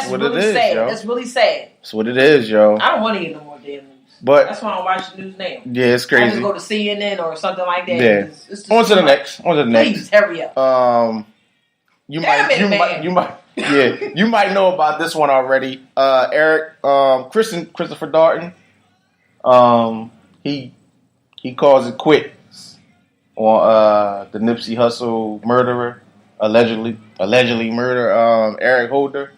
Speaker 4: what
Speaker 3: really
Speaker 4: it is,
Speaker 3: sad.
Speaker 4: yo.
Speaker 3: That's really sad.
Speaker 4: That's what it is, yo.
Speaker 3: I don't want to hear no more damn news.
Speaker 4: But
Speaker 3: That's why I don't watch the news now.
Speaker 4: yeah, it's
Speaker 3: I
Speaker 4: crazy.
Speaker 3: just go to CNN or something like that.
Speaker 4: Yeah.
Speaker 3: It's just
Speaker 4: On to
Speaker 3: too
Speaker 4: the
Speaker 3: much.
Speaker 4: next. On to the
Speaker 3: Please
Speaker 4: next.
Speaker 3: hurry up.
Speaker 4: You
Speaker 3: Damn
Speaker 4: might,
Speaker 3: it, man.
Speaker 4: you might know about this one already. Christopher Darden. He calls it quits on the Nipsey Hussle murderer, allegedly murder Eric Holder.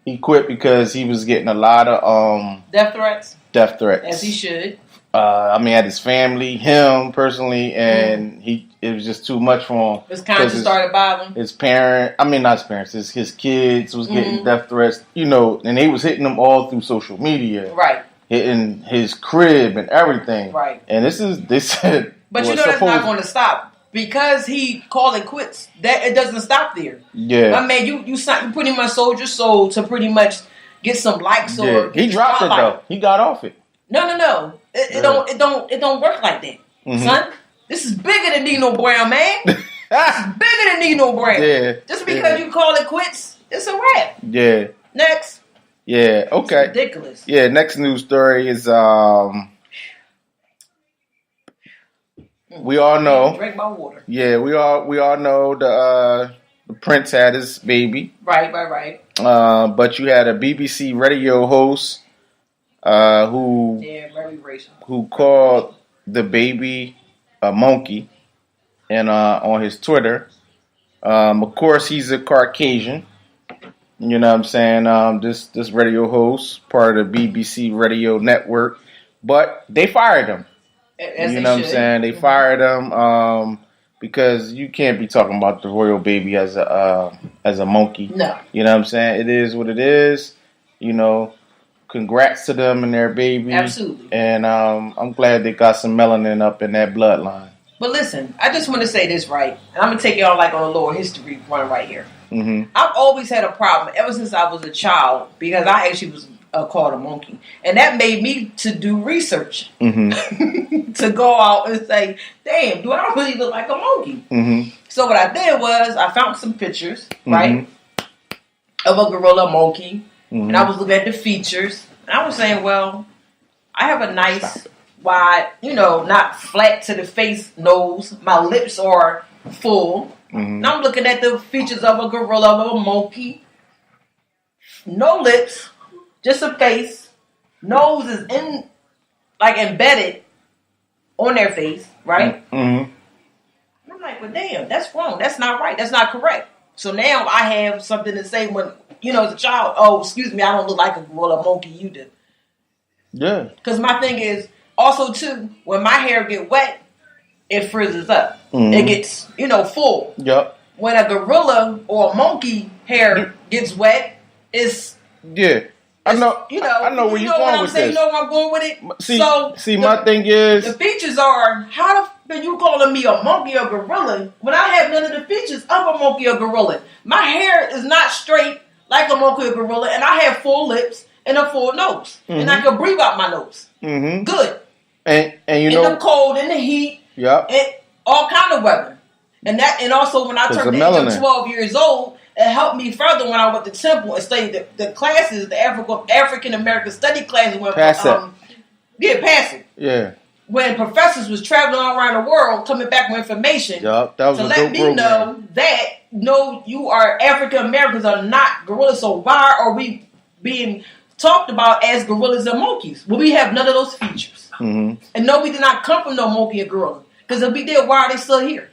Speaker 4: He quit because he was getting a lot of
Speaker 3: Death threats,
Speaker 4: death threats.
Speaker 3: as he should.
Speaker 4: At his family, him personally, and it was just too much for him.
Speaker 3: His conscience started bothering.
Speaker 4: His not his parents, his kids was getting
Speaker 3: Mm-hmm.
Speaker 4: death threats, and they was hitting him all through social media,
Speaker 3: Right.
Speaker 4: hitting his crib and everything.
Speaker 3: Right.
Speaker 4: And they said,
Speaker 3: But
Speaker 4: well,
Speaker 3: you know that's not
Speaker 4: supposed-
Speaker 3: going to stop. Because he called it quits, that it doesn't stop there.
Speaker 4: Yeah.
Speaker 3: My man, you pretty much sold your soul to pretty much get some likes
Speaker 4: Yeah.
Speaker 3: or
Speaker 4: He dropped it though. He got off it.
Speaker 3: No. It don't work like that,
Speaker 4: Mhm.
Speaker 3: son. This is bigger than Nino Brown, man. Bigger than Nino Brown.
Speaker 4: Yeah.
Speaker 3: Just because you call it quits, it's a wrap.
Speaker 4: Yeah.
Speaker 3: Next.
Speaker 4: Yeah. Okay.
Speaker 3: It's ridiculous.
Speaker 4: Yeah. Next news story is we all know.
Speaker 3: Drink my water.
Speaker 4: Yeah, we all know the Prince had his baby.
Speaker 3: Right.
Speaker 4: But you had a BBC radio host who
Speaker 3: Yeah, very racial.
Speaker 4: called the baby a monkey, and on his Twitter. Of course, he's a Caucasian. You know what I'm saying? This radio host, part of the BBC radio network, but they fired him.
Speaker 3: As
Speaker 4: You
Speaker 3: they
Speaker 4: know what I'm
Speaker 3: should.
Speaker 4: saying? They fired him because you can't be talking about the royal baby as a monkey.
Speaker 3: No.
Speaker 4: You know what I'm saying? It is what it is. You know, congrats to them and their baby.
Speaker 3: Absolutely.
Speaker 4: And I'm glad they got some melanin up in that bloodline.
Speaker 3: But listen, I just want to say this right, and I'm gonna take y'all like on a little history run right here.
Speaker 4: Mm-hmm.
Speaker 3: I've always had a problem ever since I was a child because I actually was called a monkey, and that made me to do research
Speaker 4: Mm-hmm.
Speaker 3: to go out and say, "Damn, do I really look like a monkey?"
Speaker 4: Mm-hmm.
Speaker 3: So what I did was I found some pictures,
Speaker 4: Mm-hmm.
Speaker 3: right, of a gorilla monkey,
Speaker 4: Mm-hmm.
Speaker 3: and I was looking at the features, and I was saying, "Well, I have a nice, wide, not flat to the face nose. My lips are full."
Speaker 4: Mm-hmm.
Speaker 3: And I'm looking at the features of a gorilla, of a monkey. No lips, just a face. Nose is embedded on their face, right?
Speaker 4: Mm-hmm.
Speaker 3: And I'm like, well, damn, that's wrong. That's not right. That's not correct. So now I have something to say when, as a child, oh, excuse me, I don't look like a gorilla monkey, you do.
Speaker 4: Yeah.
Speaker 3: Because my thing is, also too, when my hair get wet, it frizzes up.
Speaker 4: Mhm.
Speaker 3: It gets, full.
Speaker 4: Yup.
Speaker 3: When a gorilla or a monkey hair gets wet, it's
Speaker 4: Yeah. I know.
Speaker 3: you know.
Speaker 4: I know where
Speaker 3: you
Speaker 4: you're
Speaker 3: know what
Speaker 4: going
Speaker 3: I'm
Speaker 4: with
Speaker 3: saying.
Speaker 4: this.
Speaker 3: You know where I'm going with it.
Speaker 4: See, my thing is,
Speaker 3: the features are how the f- you calling me a monkey or gorilla when I have none of the features of a monkey or gorilla. My hair is not straight like a monkey or gorilla, and I have full lips and a full nose, and I can breathe out my nose.
Speaker 4: mm-hmm.
Speaker 3: Good
Speaker 4: and you
Speaker 3: in
Speaker 4: know,
Speaker 3: the cold, in the heat,
Speaker 4: yup.
Speaker 3: and all kind of weather. And also when I
Speaker 4: 'Cause
Speaker 3: turned
Speaker 4: of
Speaker 3: the age of
Speaker 4: melanin.
Speaker 3: 12 years old, it helped me further when I went to Temple and studied the classes, the African American study classes. When
Speaker 4: Pass it.
Speaker 3: pass it.
Speaker 4: Yeah.
Speaker 3: When professors was traveling all around the world, coming back with information
Speaker 4: Yup. That was
Speaker 3: to
Speaker 4: a
Speaker 3: let
Speaker 4: dope
Speaker 3: me
Speaker 4: program.
Speaker 3: know that no, you are African Americans are not gorillas. So why are we being talked about as gorillas and monkeys? Well, we have none of those features,
Speaker 4: Mm-hmm.
Speaker 3: and no, we did not come from no monkey or gorilla. Because if we did, why are they still here?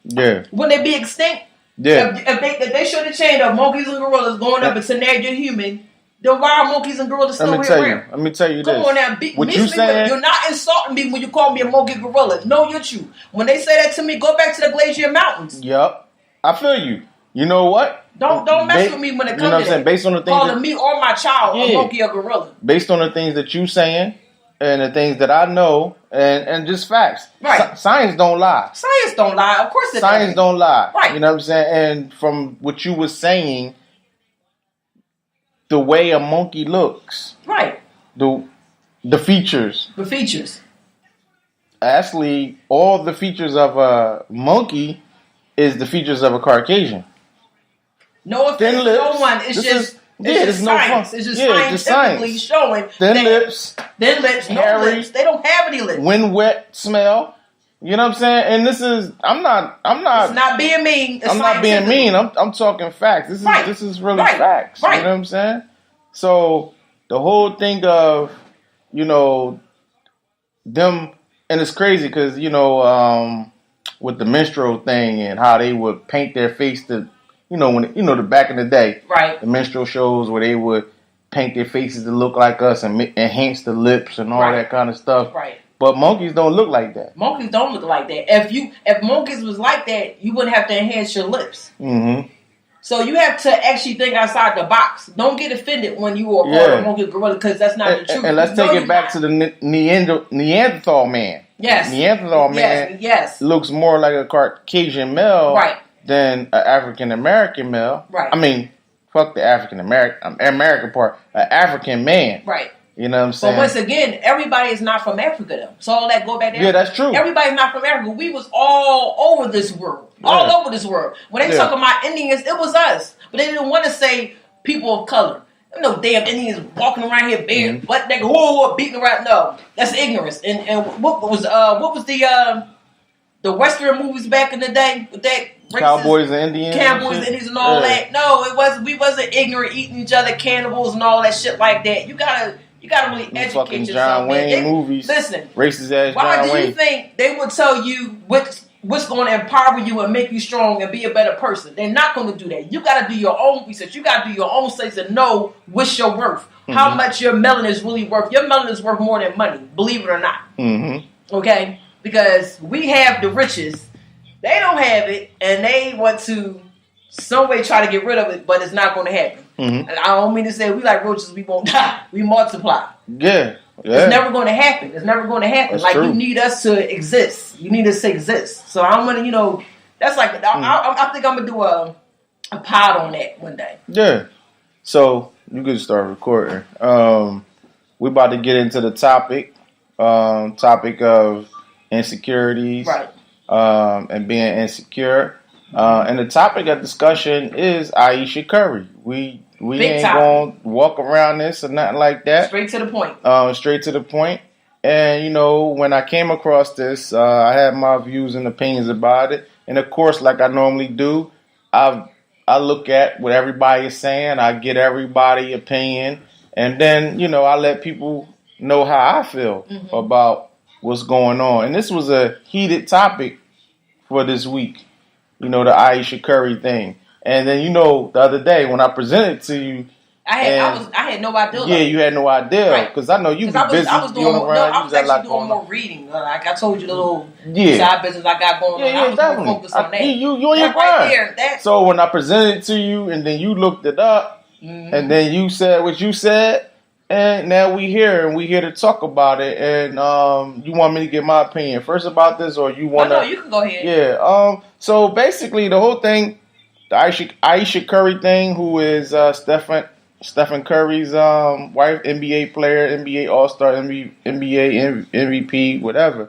Speaker 4: Yeah.
Speaker 3: Wouldn't they be extinct?
Speaker 4: Yeah.
Speaker 3: If they should have changed of monkeys and gorillas going up into natural human, then why are monkeys and gorillas still
Speaker 4: Let me
Speaker 3: here?
Speaker 4: tell you. Let me tell you
Speaker 3: Come
Speaker 4: this.
Speaker 3: on now,
Speaker 4: What you saying?
Speaker 3: you're not insulting me when you call me a monkey gorilla. No, you're true. When they say that to me, go back to the Glacier Mountains.
Speaker 4: Yup. I feel you. You know what?
Speaker 3: Don't mess with me when it comes
Speaker 4: You know what I'm
Speaker 3: to
Speaker 4: saying?
Speaker 3: that.
Speaker 4: Based on the things
Speaker 3: Calling
Speaker 4: that,
Speaker 3: me or my child a
Speaker 4: Yeah.
Speaker 3: monkey or gorilla.
Speaker 4: based on the things that you saying and the things that I know and just facts.
Speaker 3: Right.
Speaker 4: Science don't lie.
Speaker 3: Science don't lie. Of course it
Speaker 4: Science
Speaker 3: doesn't.
Speaker 4: don't lie.
Speaker 3: Right.
Speaker 4: You know what I'm saying? And from what you were saying, the way a monkey looks,
Speaker 3: Right.
Speaker 4: the features.
Speaker 3: The features.
Speaker 4: Actually, all the features of a monkey is the features of a Caucasian.
Speaker 3: No offense
Speaker 4: Thin
Speaker 3: to
Speaker 4: lips.
Speaker 3: no one. It's
Speaker 4: This
Speaker 3: just
Speaker 4: is- yeah,
Speaker 3: it's
Speaker 4: there's
Speaker 3: just
Speaker 4: no
Speaker 3: science.
Speaker 4: fun.
Speaker 3: It's just
Speaker 4: Yeah, just
Speaker 3: scientifically
Speaker 4: science.
Speaker 3: showing
Speaker 4: Thin
Speaker 3: that
Speaker 4: lips,
Speaker 3: thin lips, no
Speaker 4: hairy,
Speaker 3: lips. They don't have any lips.
Speaker 4: when wet smell. You know what I'm saying? And this is I'm not
Speaker 3: It's not being mean. It's
Speaker 4: I'm not being
Speaker 3: scientific.
Speaker 4: mean. I'm talking facts.
Speaker 3: Right.
Speaker 4: This is really
Speaker 3: Right.
Speaker 4: facts.
Speaker 3: Right.
Speaker 4: You know what I'm saying? So the whole thing of, them, and it's crazy because, with the minstrel thing and how they would paint their face to, the back in the day,
Speaker 3: Right.
Speaker 4: the minstrel shows where they would paint their faces to look like us and enhance the lips and all
Speaker 3: Right.
Speaker 4: that kind of stuff.
Speaker 3: Right.
Speaker 4: But monkeys don't look like that.
Speaker 3: Monkeys don't look like that. If monkeys was like that, you wouldn't have to enhance your lips.
Speaker 4: Mm-hmm.
Speaker 3: So you have to actually think outside the box. Don't get offended when you are called
Speaker 4: Yeah.
Speaker 3: a monkey gorilla because that's not the truth.
Speaker 4: And let's take it back to the Neanderthal man.
Speaker 3: Yes.
Speaker 4: Neanderthal man
Speaker 3: Yes.
Speaker 4: looks more like a Caucasian male
Speaker 3: Right.
Speaker 4: than an African American male.
Speaker 3: Right.
Speaker 4: I mean, fuck the African American part. An African man.
Speaker 3: Right.
Speaker 4: You know what I'm saying?
Speaker 3: But once again, everybody is not from Africa though. So all that go back there.
Speaker 4: Yeah, that's true.
Speaker 3: Everybody's not from Africa. We was all over this world. All over this world. When they talk about Indians, it was us. But they didn't want to say people of color. No damn Indians walking around here bare butt naked, beating around. No, that's ignorance. And what was the Western movies back in the day with that racist,
Speaker 4: Cowboys and Indians.
Speaker 3: Cowboys, Indians, and all that. No, it was we wasn't ignorant, eating each other, cannibals, and all that shit like that. You gotta really educate
Speaker 4: Fucking
Speaker 3: yourself.
Speaker 4: John Wayne movies.
Speaker 3: Listen,
Speaker 4: Racist ass
Speaker 3: why
Speaker 4: John
Speaker 3: do
Speaker 4: Wayne.
Speaker 3: you think they would tell you what's going to empower you and make you strong and be a better person? They're not going to do that. You got to do your own research. You got to do your own studies and know what's your worth, how much your melanin is really worth. Your melanin is worth more than money, believe it or not.
Speaker 4: Mm-hmm.
Speaker 3: Okay, because we have the riches, they don't have it, and they want to some way try to get rid of it, but it's not going to happen.
Speaker 4: Mm-hmm.
Speaker 3: And I don't mean to say we like roaches, we won't die. We multiply.
Speaker 4: Yeah.
Speaker 3: It's never going to happen. It's never going to happen.
Speaker 4: That's
Speaker 3: like
Speaker 4: true.
Speaker 3: you need us to exist. You need us to exist. So I'm gonna, that's like I think I'm gonna do a pod on that one day.
Speaker 4: Yeah. So you can start recording. We about to get into the topic of insecurities,
Speaker 3: Right.
Speaker 4: And being insecure. And the topic of discussion is Aisha Curry. We
Speaker 3: Big
Speaker 4: ain't
Speaker 3: topic.
Speaker 4: gonna walk around this or nothing like that.
Speaker 3: Straight to the point.
Speaker 4: Straight to the point. And when I came across this, I had my views and opinions about it. And of course, like I normally do, I look at what everybody is saying. I get everybody's opinion, and then I let people know how I feel about what's going on. And this was a heated topic for this week. The Aisha Curry thing. And then the other day when I presented it to you,
Speaker 3: I had no idea.
Speaker 4: yeah, you had no idea
Speaker 3: Right.
Speaker 4: because I know you be busy.
Speaker 3: I was doing
Speaker 4: doing
Speaker 3: more,
Speaker 4: around.
Speaker 3: I
Speaker 4: You
Speaker 3: was
Speaker 4: got a lot
Speaker 3: actually doing
Speaker 4: going
Speaker 3: more
Speaker 4: on.
Speaker 3: reading. Like I told you, the little
Speaker 4: Yeah.
Speaker 3: side business I got going on.
Speaker 4: Yeah,
Speaker 3: I was
Speaker 4: definitely.
Speaker 3: more focused on that.
Speaker 4: You on your
Speaker 3: That right
Speaker 4: grind.
Speaker 3: there. That
Speaker 4: So when I presented it to you, and then you looked it up, and then you said what you said, and now we here to talk about it. And you want me to get my opinion first about this, or you want
Speaker 3: no,
Speaker 4: to?
Speaker 3: you can go ahead.
Speaker 4: Yeah. So basically, the whole thing, the Aisha Curry thing, who is Stephen Curry's wife, NBA player, NBA All-Star, NBA MVP, whatever.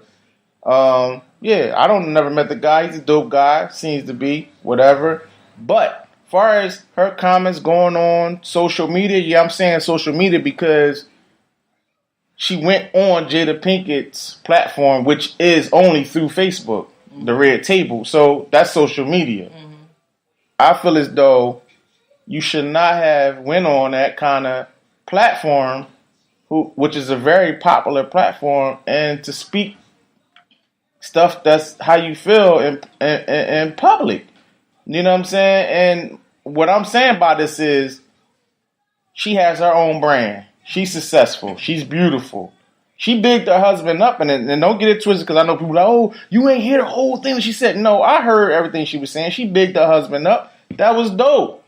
Speaker 4: Yeah, I don't never met the guy. He's a dope guy. Seems to be whatever. But as far as her comments going on social media, yeah, I'm saying social media because she went on Jada Pinkett's platform, which is only through Facebook, the Red Table. So that's social media. I feel as though you should not have went on that kind of platform, which is a very popular platform, and to speak stuff that's how you feel in public. You know what I'm saying? And what I'm saying by this is she has her own brand. She's successful. She's beautiful. She bigged her husband up, and don't get it twisted because I know people are like, oh, you ain't hear the whole thing. She said, no, I heard everything she was saying. She bigged her husband up. That was dope.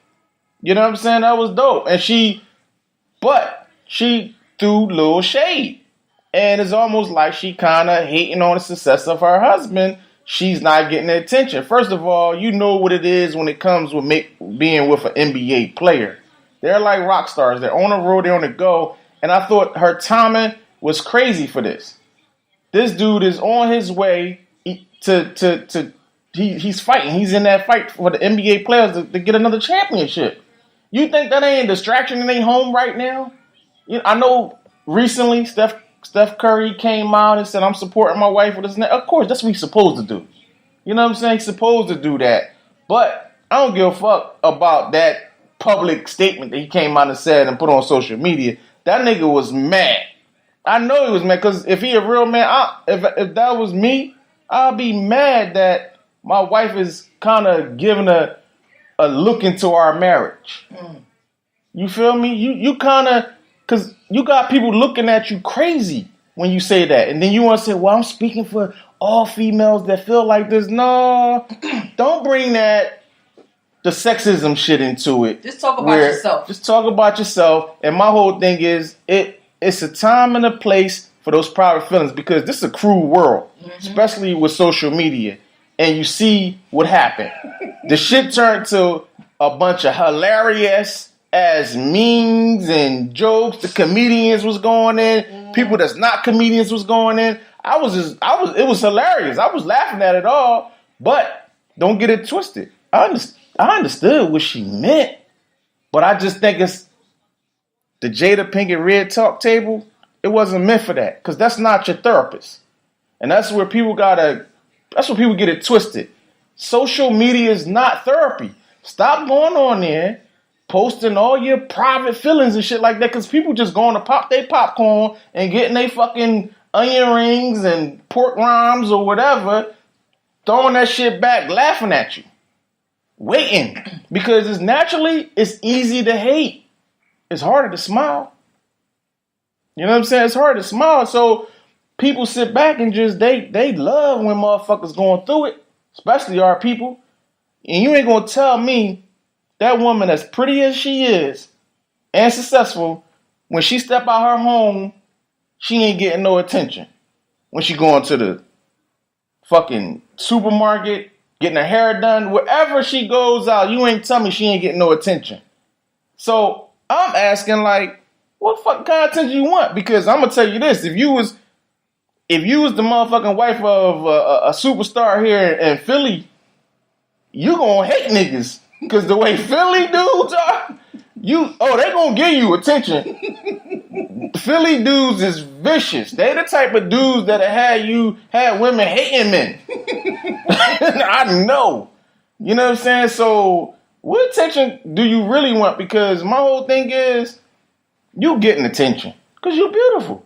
Speaker 4: You know what I'm saying? That was dope. And she threw little shade. And it's almost like she kind of hating on the success of her husband. She's not getting the attention. First of all, you know what it is when it comes with being with an NBA player. They're like rock stars. They're on the road. They're on the go. And I thought her timing was crazy for this. This dude is on his way he's fighting. He's in that fight for the NBA players to get another championship. You think that ain't a distraction and ain't home right now? I know recently Steph Curry came out and said, I'm supporting my wife with this and that. Of course, that's what he's supposed to do. You know what I'm saying? He's supposed to do that. But I don't give a fuck about that public statement that he came out and said and put on social media. That nigga was mad. I know he was mad because if he a real man, if that was me, I'll be mad that my wife is kind of giving a look into our marriage. You feel me? You kind of, because you got people looking at you crazy when you say that. And then you want to say, well, I'm speaking for all females that feel like this. No, don't bring the sexism shit into it.
Speaker 3: Just talk about yourself.
Speaker 4: Just talk about yourself. And my whole thing is, it's a time and a place for those private feelings because this is a cruel world, especially with social media. And you see what happened. The shit turned to a bunch of hilarious as memes and jokes. The comedians was going in. People that's not comedians was going in. It was hilarious. I was laughing at it all. But don't get it twisted. I understood what she meant. But I just think it's the Jada Pinkett Red Talk table. It wasn't meant for that. Because that's not your therapist. And that's where people get it twisted. Social media is not therapy. Stop going on there, posting all your private feelings and shit like that, because people just going to pop their popcorn and getting their fucking onion rings and pork rinds or whatever, throwing that shit back, laughing at you, waiting. Because it's easy to hate. It's harder to smile. You know what I'm saying? It's hard to smile. So people sit back and just, they love when motherfuckers going through it, especially our people. And you ain't going to tell me that woman as pretty as she is and successful, when she step out her home, she ain't getting no attention. When she going to the fucking supermarket, getting her hair done, wherever she goes out, you ain't tell me she ain't getting no attention. So I'm asking, like, what fucking kind of attention you want? Because I'm going to tell you this, if you was the motherfucking wife of a superstar here in Philly, you gonna hate niggas. Because the way Philly dudes are, they gonna give you attention. Philly dudes is vicious. They the type of dudes that had women hating men. I know. You know what I'm saying? So what attention do you really want? Because my whole thing is, you getting attention. Because you're beautiful.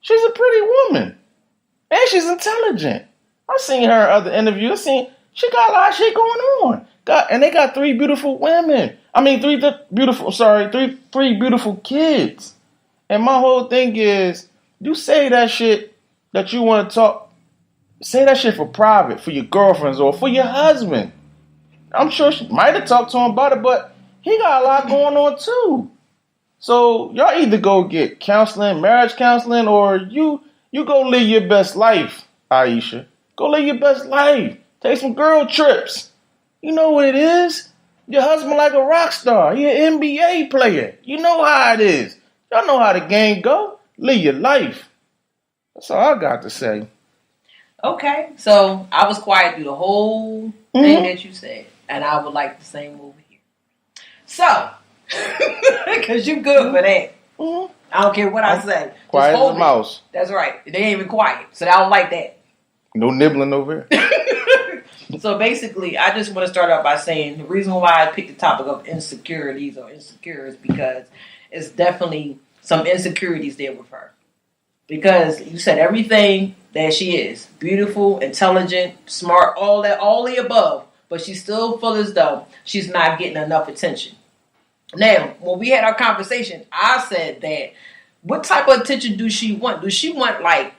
Speaker 4: She's a pretty woman. And she's intelligent. I've seen her in other interviews. She got a lot of shit going on. And they got three beautiful women. I mean, three beautiful kids. And my whole thing is, you say that shit that you want to talk, say that shit for private, for your girlfriends or for your husband. I'm sure she might have talked to him about it, but he got a lot going on too. So y'all either go get counseling, marriage counseling, or you go live your best life, Aisha. Go live your best life. Take some girl trips. You know what it is? Your husband like a rock star. He an NBA player. You know how it is. Y'all know how the game go. Live your life. That's all I got to say.
Speaker 3: Okay, so I was quiet through the whole thing that you said, and I would like the same over here. So, because you good for that. I don't care what I say.
Speaker 4: Quiet
Speaker 3: Just
Speaker 4: as a
Speaker 3: hold it.
Speaker 4: mouse.
Speaker 3: That's right. They ain't even quiet, so I don't like that.
Speaker 4: No nibbling over here.
Speaker 3: So basically, I just want to start out by saying the reason why I picked the topic of insecurities or insecure is because it's definitely some insecurities there with her. Because you said everything that she is, beautiful, intelligent, smart, all the above, but she still feels as though she's not getting enough attention. Now, when we had our conversation, I said that what type of attention do she want? Do she want like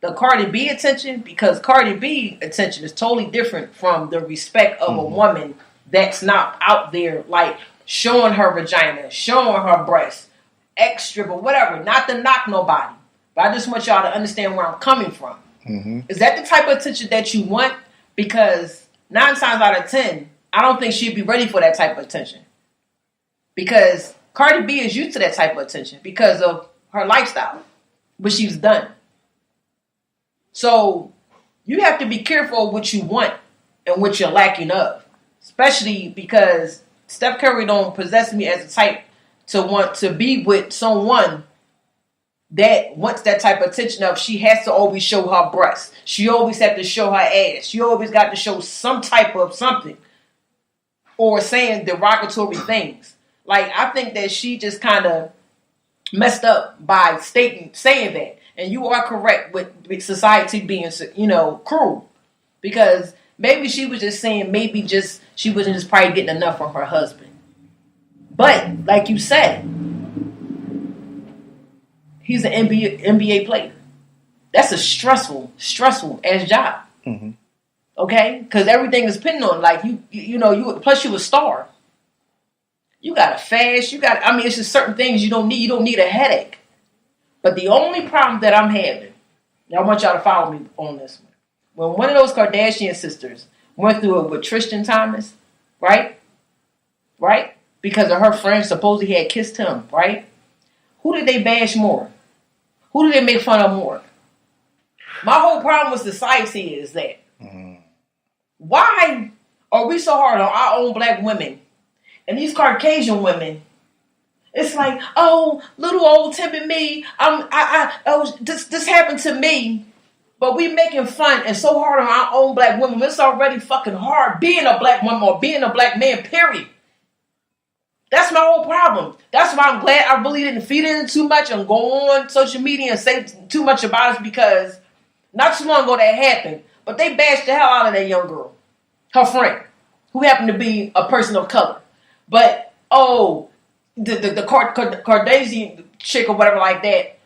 Speaker 3: the Cardi B attention? Because Cardi B attention is totally different from the respect of a woman that's not out there like showing her vagina, showing her breasts, extra, but whatever. Not to knock nobody, but I just want y'all to understand where I'm coming from. Is that the type of attention that you want? Because 9 times out of 10, I don't think she'd be ready for that type of attention. Because Cardi B is used to that type of attention because of her lifestyle, what she's done. So you have to be careful of what you want and what you're lacking of. Especially because Steph Curry don't possess me as a type to want to be with someone that wants that type of attention of she has to always show her breasts. She always have to show her ass. She always got to show some type of something. Or saying derogatory things. Like, I think that she just kind of messed up by saying that. And you are correct with society being, cruel. Because maybe she was just saying, she wasn't just probably getting enough from her husband. But, like you said, he's an NBA player. That's a stressful ass job. Okay? Because everything is depending on, like, plus you a star. You gotta fast. It's just certain things you don't need. You don't need a headache. But the only problem that I'm having, and I want y'all to follow me on this one. When one of those Kardashian sisters went through it with Tristan Thompson, right? Right? Because of her friend supposedly had kissed him, right? Who did they bash more? Who did they make fun of more? My whole problem with society is that why are we so hard on our own black women? And these Caucasian women, it's like, oh, little old timid me. This happened to me. But we making fun and so hard on our own black women. It's already fucking hard being a black woman or being a black man, period. That's my whole problem. That's why I'm glad I really didn't feed in too much and go on social media and say too much about it because not too long ago that happened. But they bashed the hell out of that young girl, her friend, who happened to be a person of color. But, the Kardashian chick or whatever like that,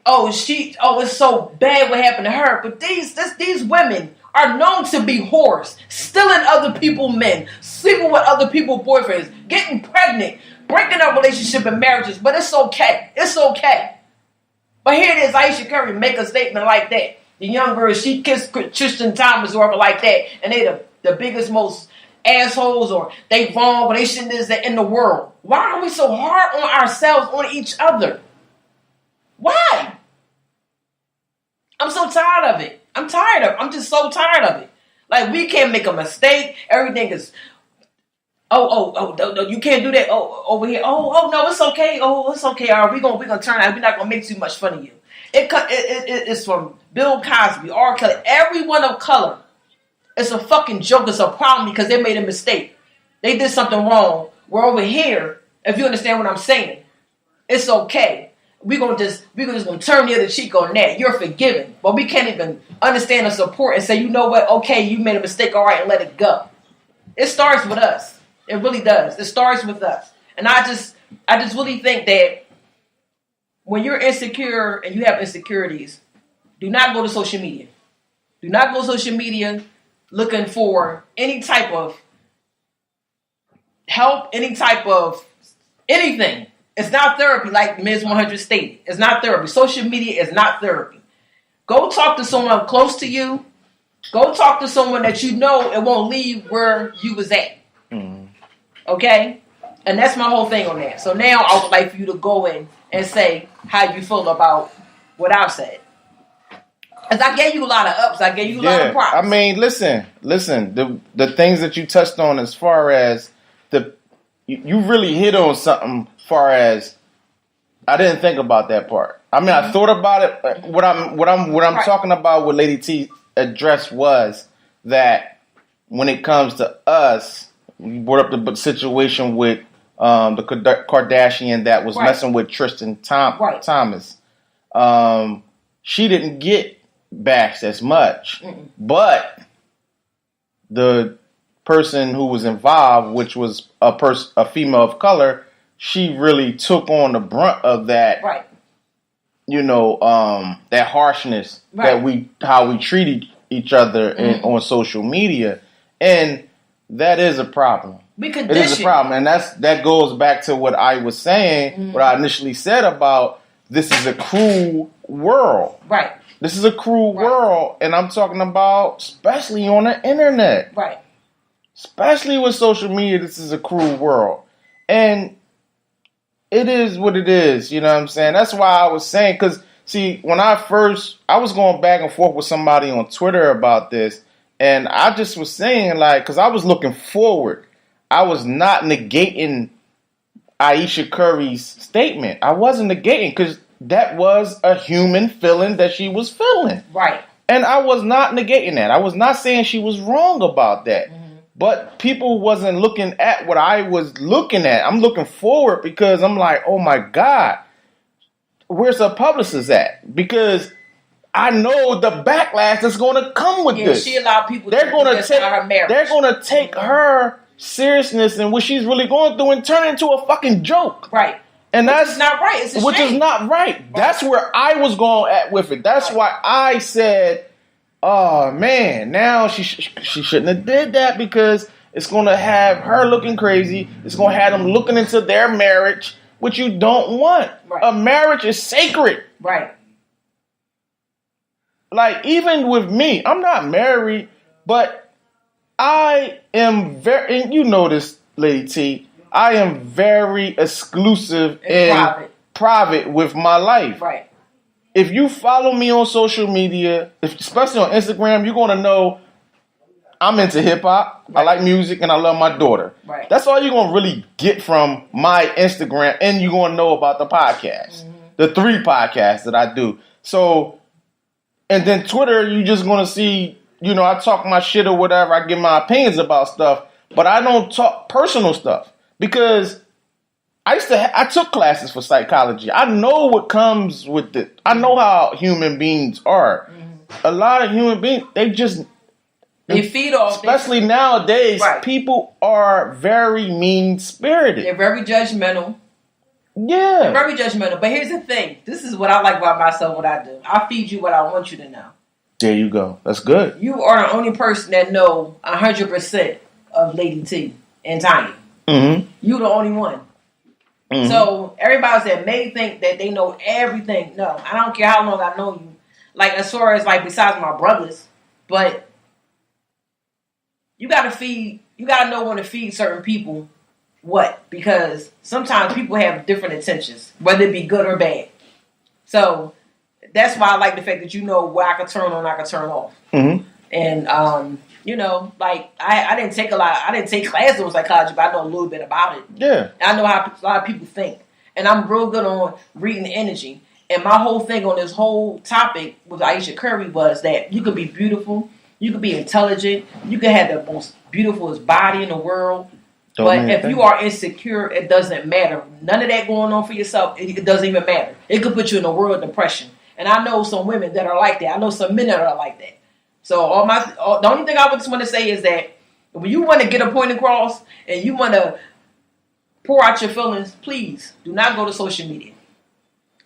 Speaker 3: it's so bad what happened to her. But these women are known to be whores, stealing other people's men, sleeping with other people's boyfriends, getting pregnant, breaking up relationship and marriages. But it's okay. It's okay. But here it is, Aisha Curry make a statement like that. The young girl, she kissed Tristan Thompson or whatever like that, and they the biggest, most assholes, or they wrong, or they shouldn't is in the world. Why are we so hard on ourselves, on each other? Why? I'm so tired of it. I'm just so tired of it. Like, we can't make a mistake. Everything is, you can't do that. Over here. No, it's okay. It's okay. All right, we're gonna turn out. We're not gonna make too much fun of you. It's from Bill Cosby, R. Kelly, everyone of color. It's a fucking joke. It's a problem because they made a mistake. They did something wrong. We're over here. If you understand what I'm saying, it's okay. We're just gonna turn the other cheek on that. You're forgiven, but we can't even understand or support and say, you know what? Okay, you made a mistake. All right, and let it go. It starts with us. It really does. It starts with us. And I just really think that when you're insecure and you have insecurities, do not go to social media. Do not go to social media looking for any type of help, any type of anything. It's not therapy, like Ms. 100 stated. It's not therapy. Social media is not therapy. Go talk to someone close to you. Go talk to someone that you know it won't leave where you was at. Okay? And that's my whole thing on that. So now I would like for you to go in and say how you feel about what I've said. Because I gave you a lot of ups. I gave you a lot of props.
Speaker 4: I mean, listen. The things that you touched on as far as you really hit on something. As far as I didn't think about that part. I mean, I thought about it. What I'm talking about with Lady T addressed was that when it comes to us, we brought up the situation with the Kardashian that was messing with Tristan Thomas. She didn't get bashed as much, but the person who was involved, which was a female of color, she really took on the brunt of that. Right. You know, that harshness that how we treat each other on social media, and that is a problem. It is a problem, and that goes back to what I was saying, what I initially said about this is a cruel world. Right. This is a cruel world, and I'm talking about especially on the internet. Right. Especially with social media, this is a cruel world. And it is what it is, you know what I'm saying? That's why I was saying, because, see, when I was going back and forth with somebody on Twitter about this, and I just was saying, like, because I was looking forward. I was not negating Aisha Curry's statement. I wasn't negating, because that was a human feeling that she was feeling. Right. And I was not negating that. I was not saying she was wrong about that. But people wasn't looking at what I was looking at. I'm looking forward because I'm like, oh my God, where's the publicist at? Because I know the backlash that's going to come with this.
Speaker 3: She allowed people to take her marriage.
Speaker 4: They're going to take her seriousness and what she's really going through and turn it into a fucking joke. Right. And that's
Speaker 3: not right. It's a
Speaker 4: which
Speaker 3: shame.
Speaker 4: Is not right. That's where I was going at with it. That's why I said, oh man, now she shouldn't have did that because it's going to have her looking crazy. It's going to have them looking into their marriage, which you don't want. Right. A marriage is sacred. Right. Like, even with me, I'm not married, but I am very, and you know this, Lady T, I am very exclusive and private with my life. Right. If you follow me on social media, especially on Instagram, you're going to know I'm into hip hop. Right. I like music and I love my daughter. Right. That's all you're going to really get from my Instagram, and you're going to know about the podcast, the 3 podcasts that I do. So, and then Twitter, you're just going to see, you know, I talk my shit or whatever. I give my opinions about stuff, but I don't talk personal stuff because I took classes for psychology. I know what comes with it. I know how human beings are. A lot of human beings, they
Speaker 3: feed off.
Speaker 4: Especially nowadays, people are very mean-spirited.
Speaker 3: They're very judgmental.
Speaker 4: Yeah.
Speaker 3: They're very judgmental. But here's the thing. This is what I like about myself, what I do. I feed you what I want you to know.
Speaker 4: There you go. That's good.
Speaker 3: You are the only person that know 100% of Lady T and Tanya. Mm-hmm. You the only one. Mm-hmm. So everybody that may think that they know everything. No, I don't care how long I know you. Like, as far as, like, besides my brothers. But you gotta know when to feed certain people what. Because sometimes people have different intentions, whether it be good or bad. So that's why I like the fact that you know where I can turn on, I can turn off. Mm-hmm. And you know, like I didn't take classes on psychology, but I know a little bit about it. Yeah, I know how a lot of people think, and I'm real good on reading the energy. And my whole thing on this whole topic with Aisha Curry was that you could be beautiful, you could be intelligent, you could have the most beautifulest body in the world. But if you are insecure, it doesn't matter. None of that going on for yourself, it doesn't even matter. It could put you in a world of depression. And I know some women that are like that. I know some men that are like that. So the only thing I just want to say is that when you want to get a point across and you want to pour out your feelings, please do not go to social media.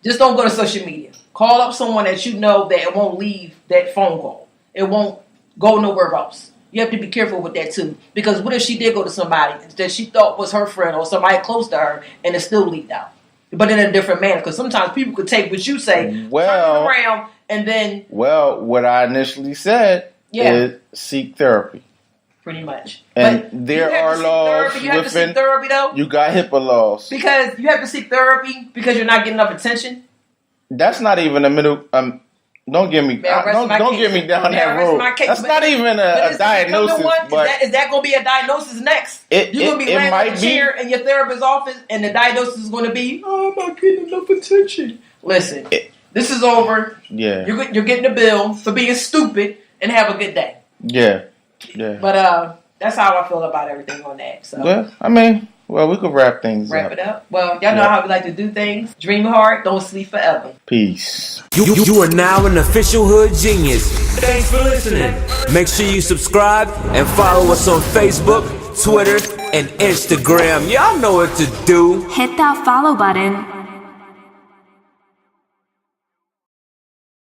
Speaker 3: Just don't go to social media. Call up someone that you know that it won't leave that phone call. It won't go nowhere else. You have to be careful with that too. Because what if she did go to somebody that she thought was her friend or somebody close to her and it still leaked out? But in a different manner. Because sometimes people could take what you say, turn it around, and then... Well,
Speaker 4: what I initially said is seek therapy.
Speaker 3: Pretty much.
Speaker 4: And but there are laws.
Speaker 3: You have to seek therapy, though.
Speaker 4: You got HIPAA laws.
Speaker 3: Because you have to seek therapy because you're not getting enough attention.
Speaker 4: That's not even the Don't get me. Don't get me down that road. That's not even a diagnosis. But
Speaker 3: is that going to be a diagnosis next? You're going to be laying in a chair in your therapist's office, and the diagnosis is going to be, "Oh, I'm not getting enough attention." Listen, this is over.
Speaker 4: Yeah,
Speaker 3: you're getting a bill for being stupid, and have a good day.
Speaker 4: Yeah.
Speaker 3: But that's how I feel about everything on that. So.
Speaker 4: Well, I mean. Well, we could wrap things up.
Speaker 3: Wrap it up. Well, y'all know how we like to do things. Dream hard, don't sleep forever.
Speaker 4: Peace.
Speaker 5: You are now an official Hood Genius. Thanks for listening. Make sure you subscribe and follow us on Facebook, Twitter, and Instagram. Y'all know what to do.
Speaker 6: Hit that follow button.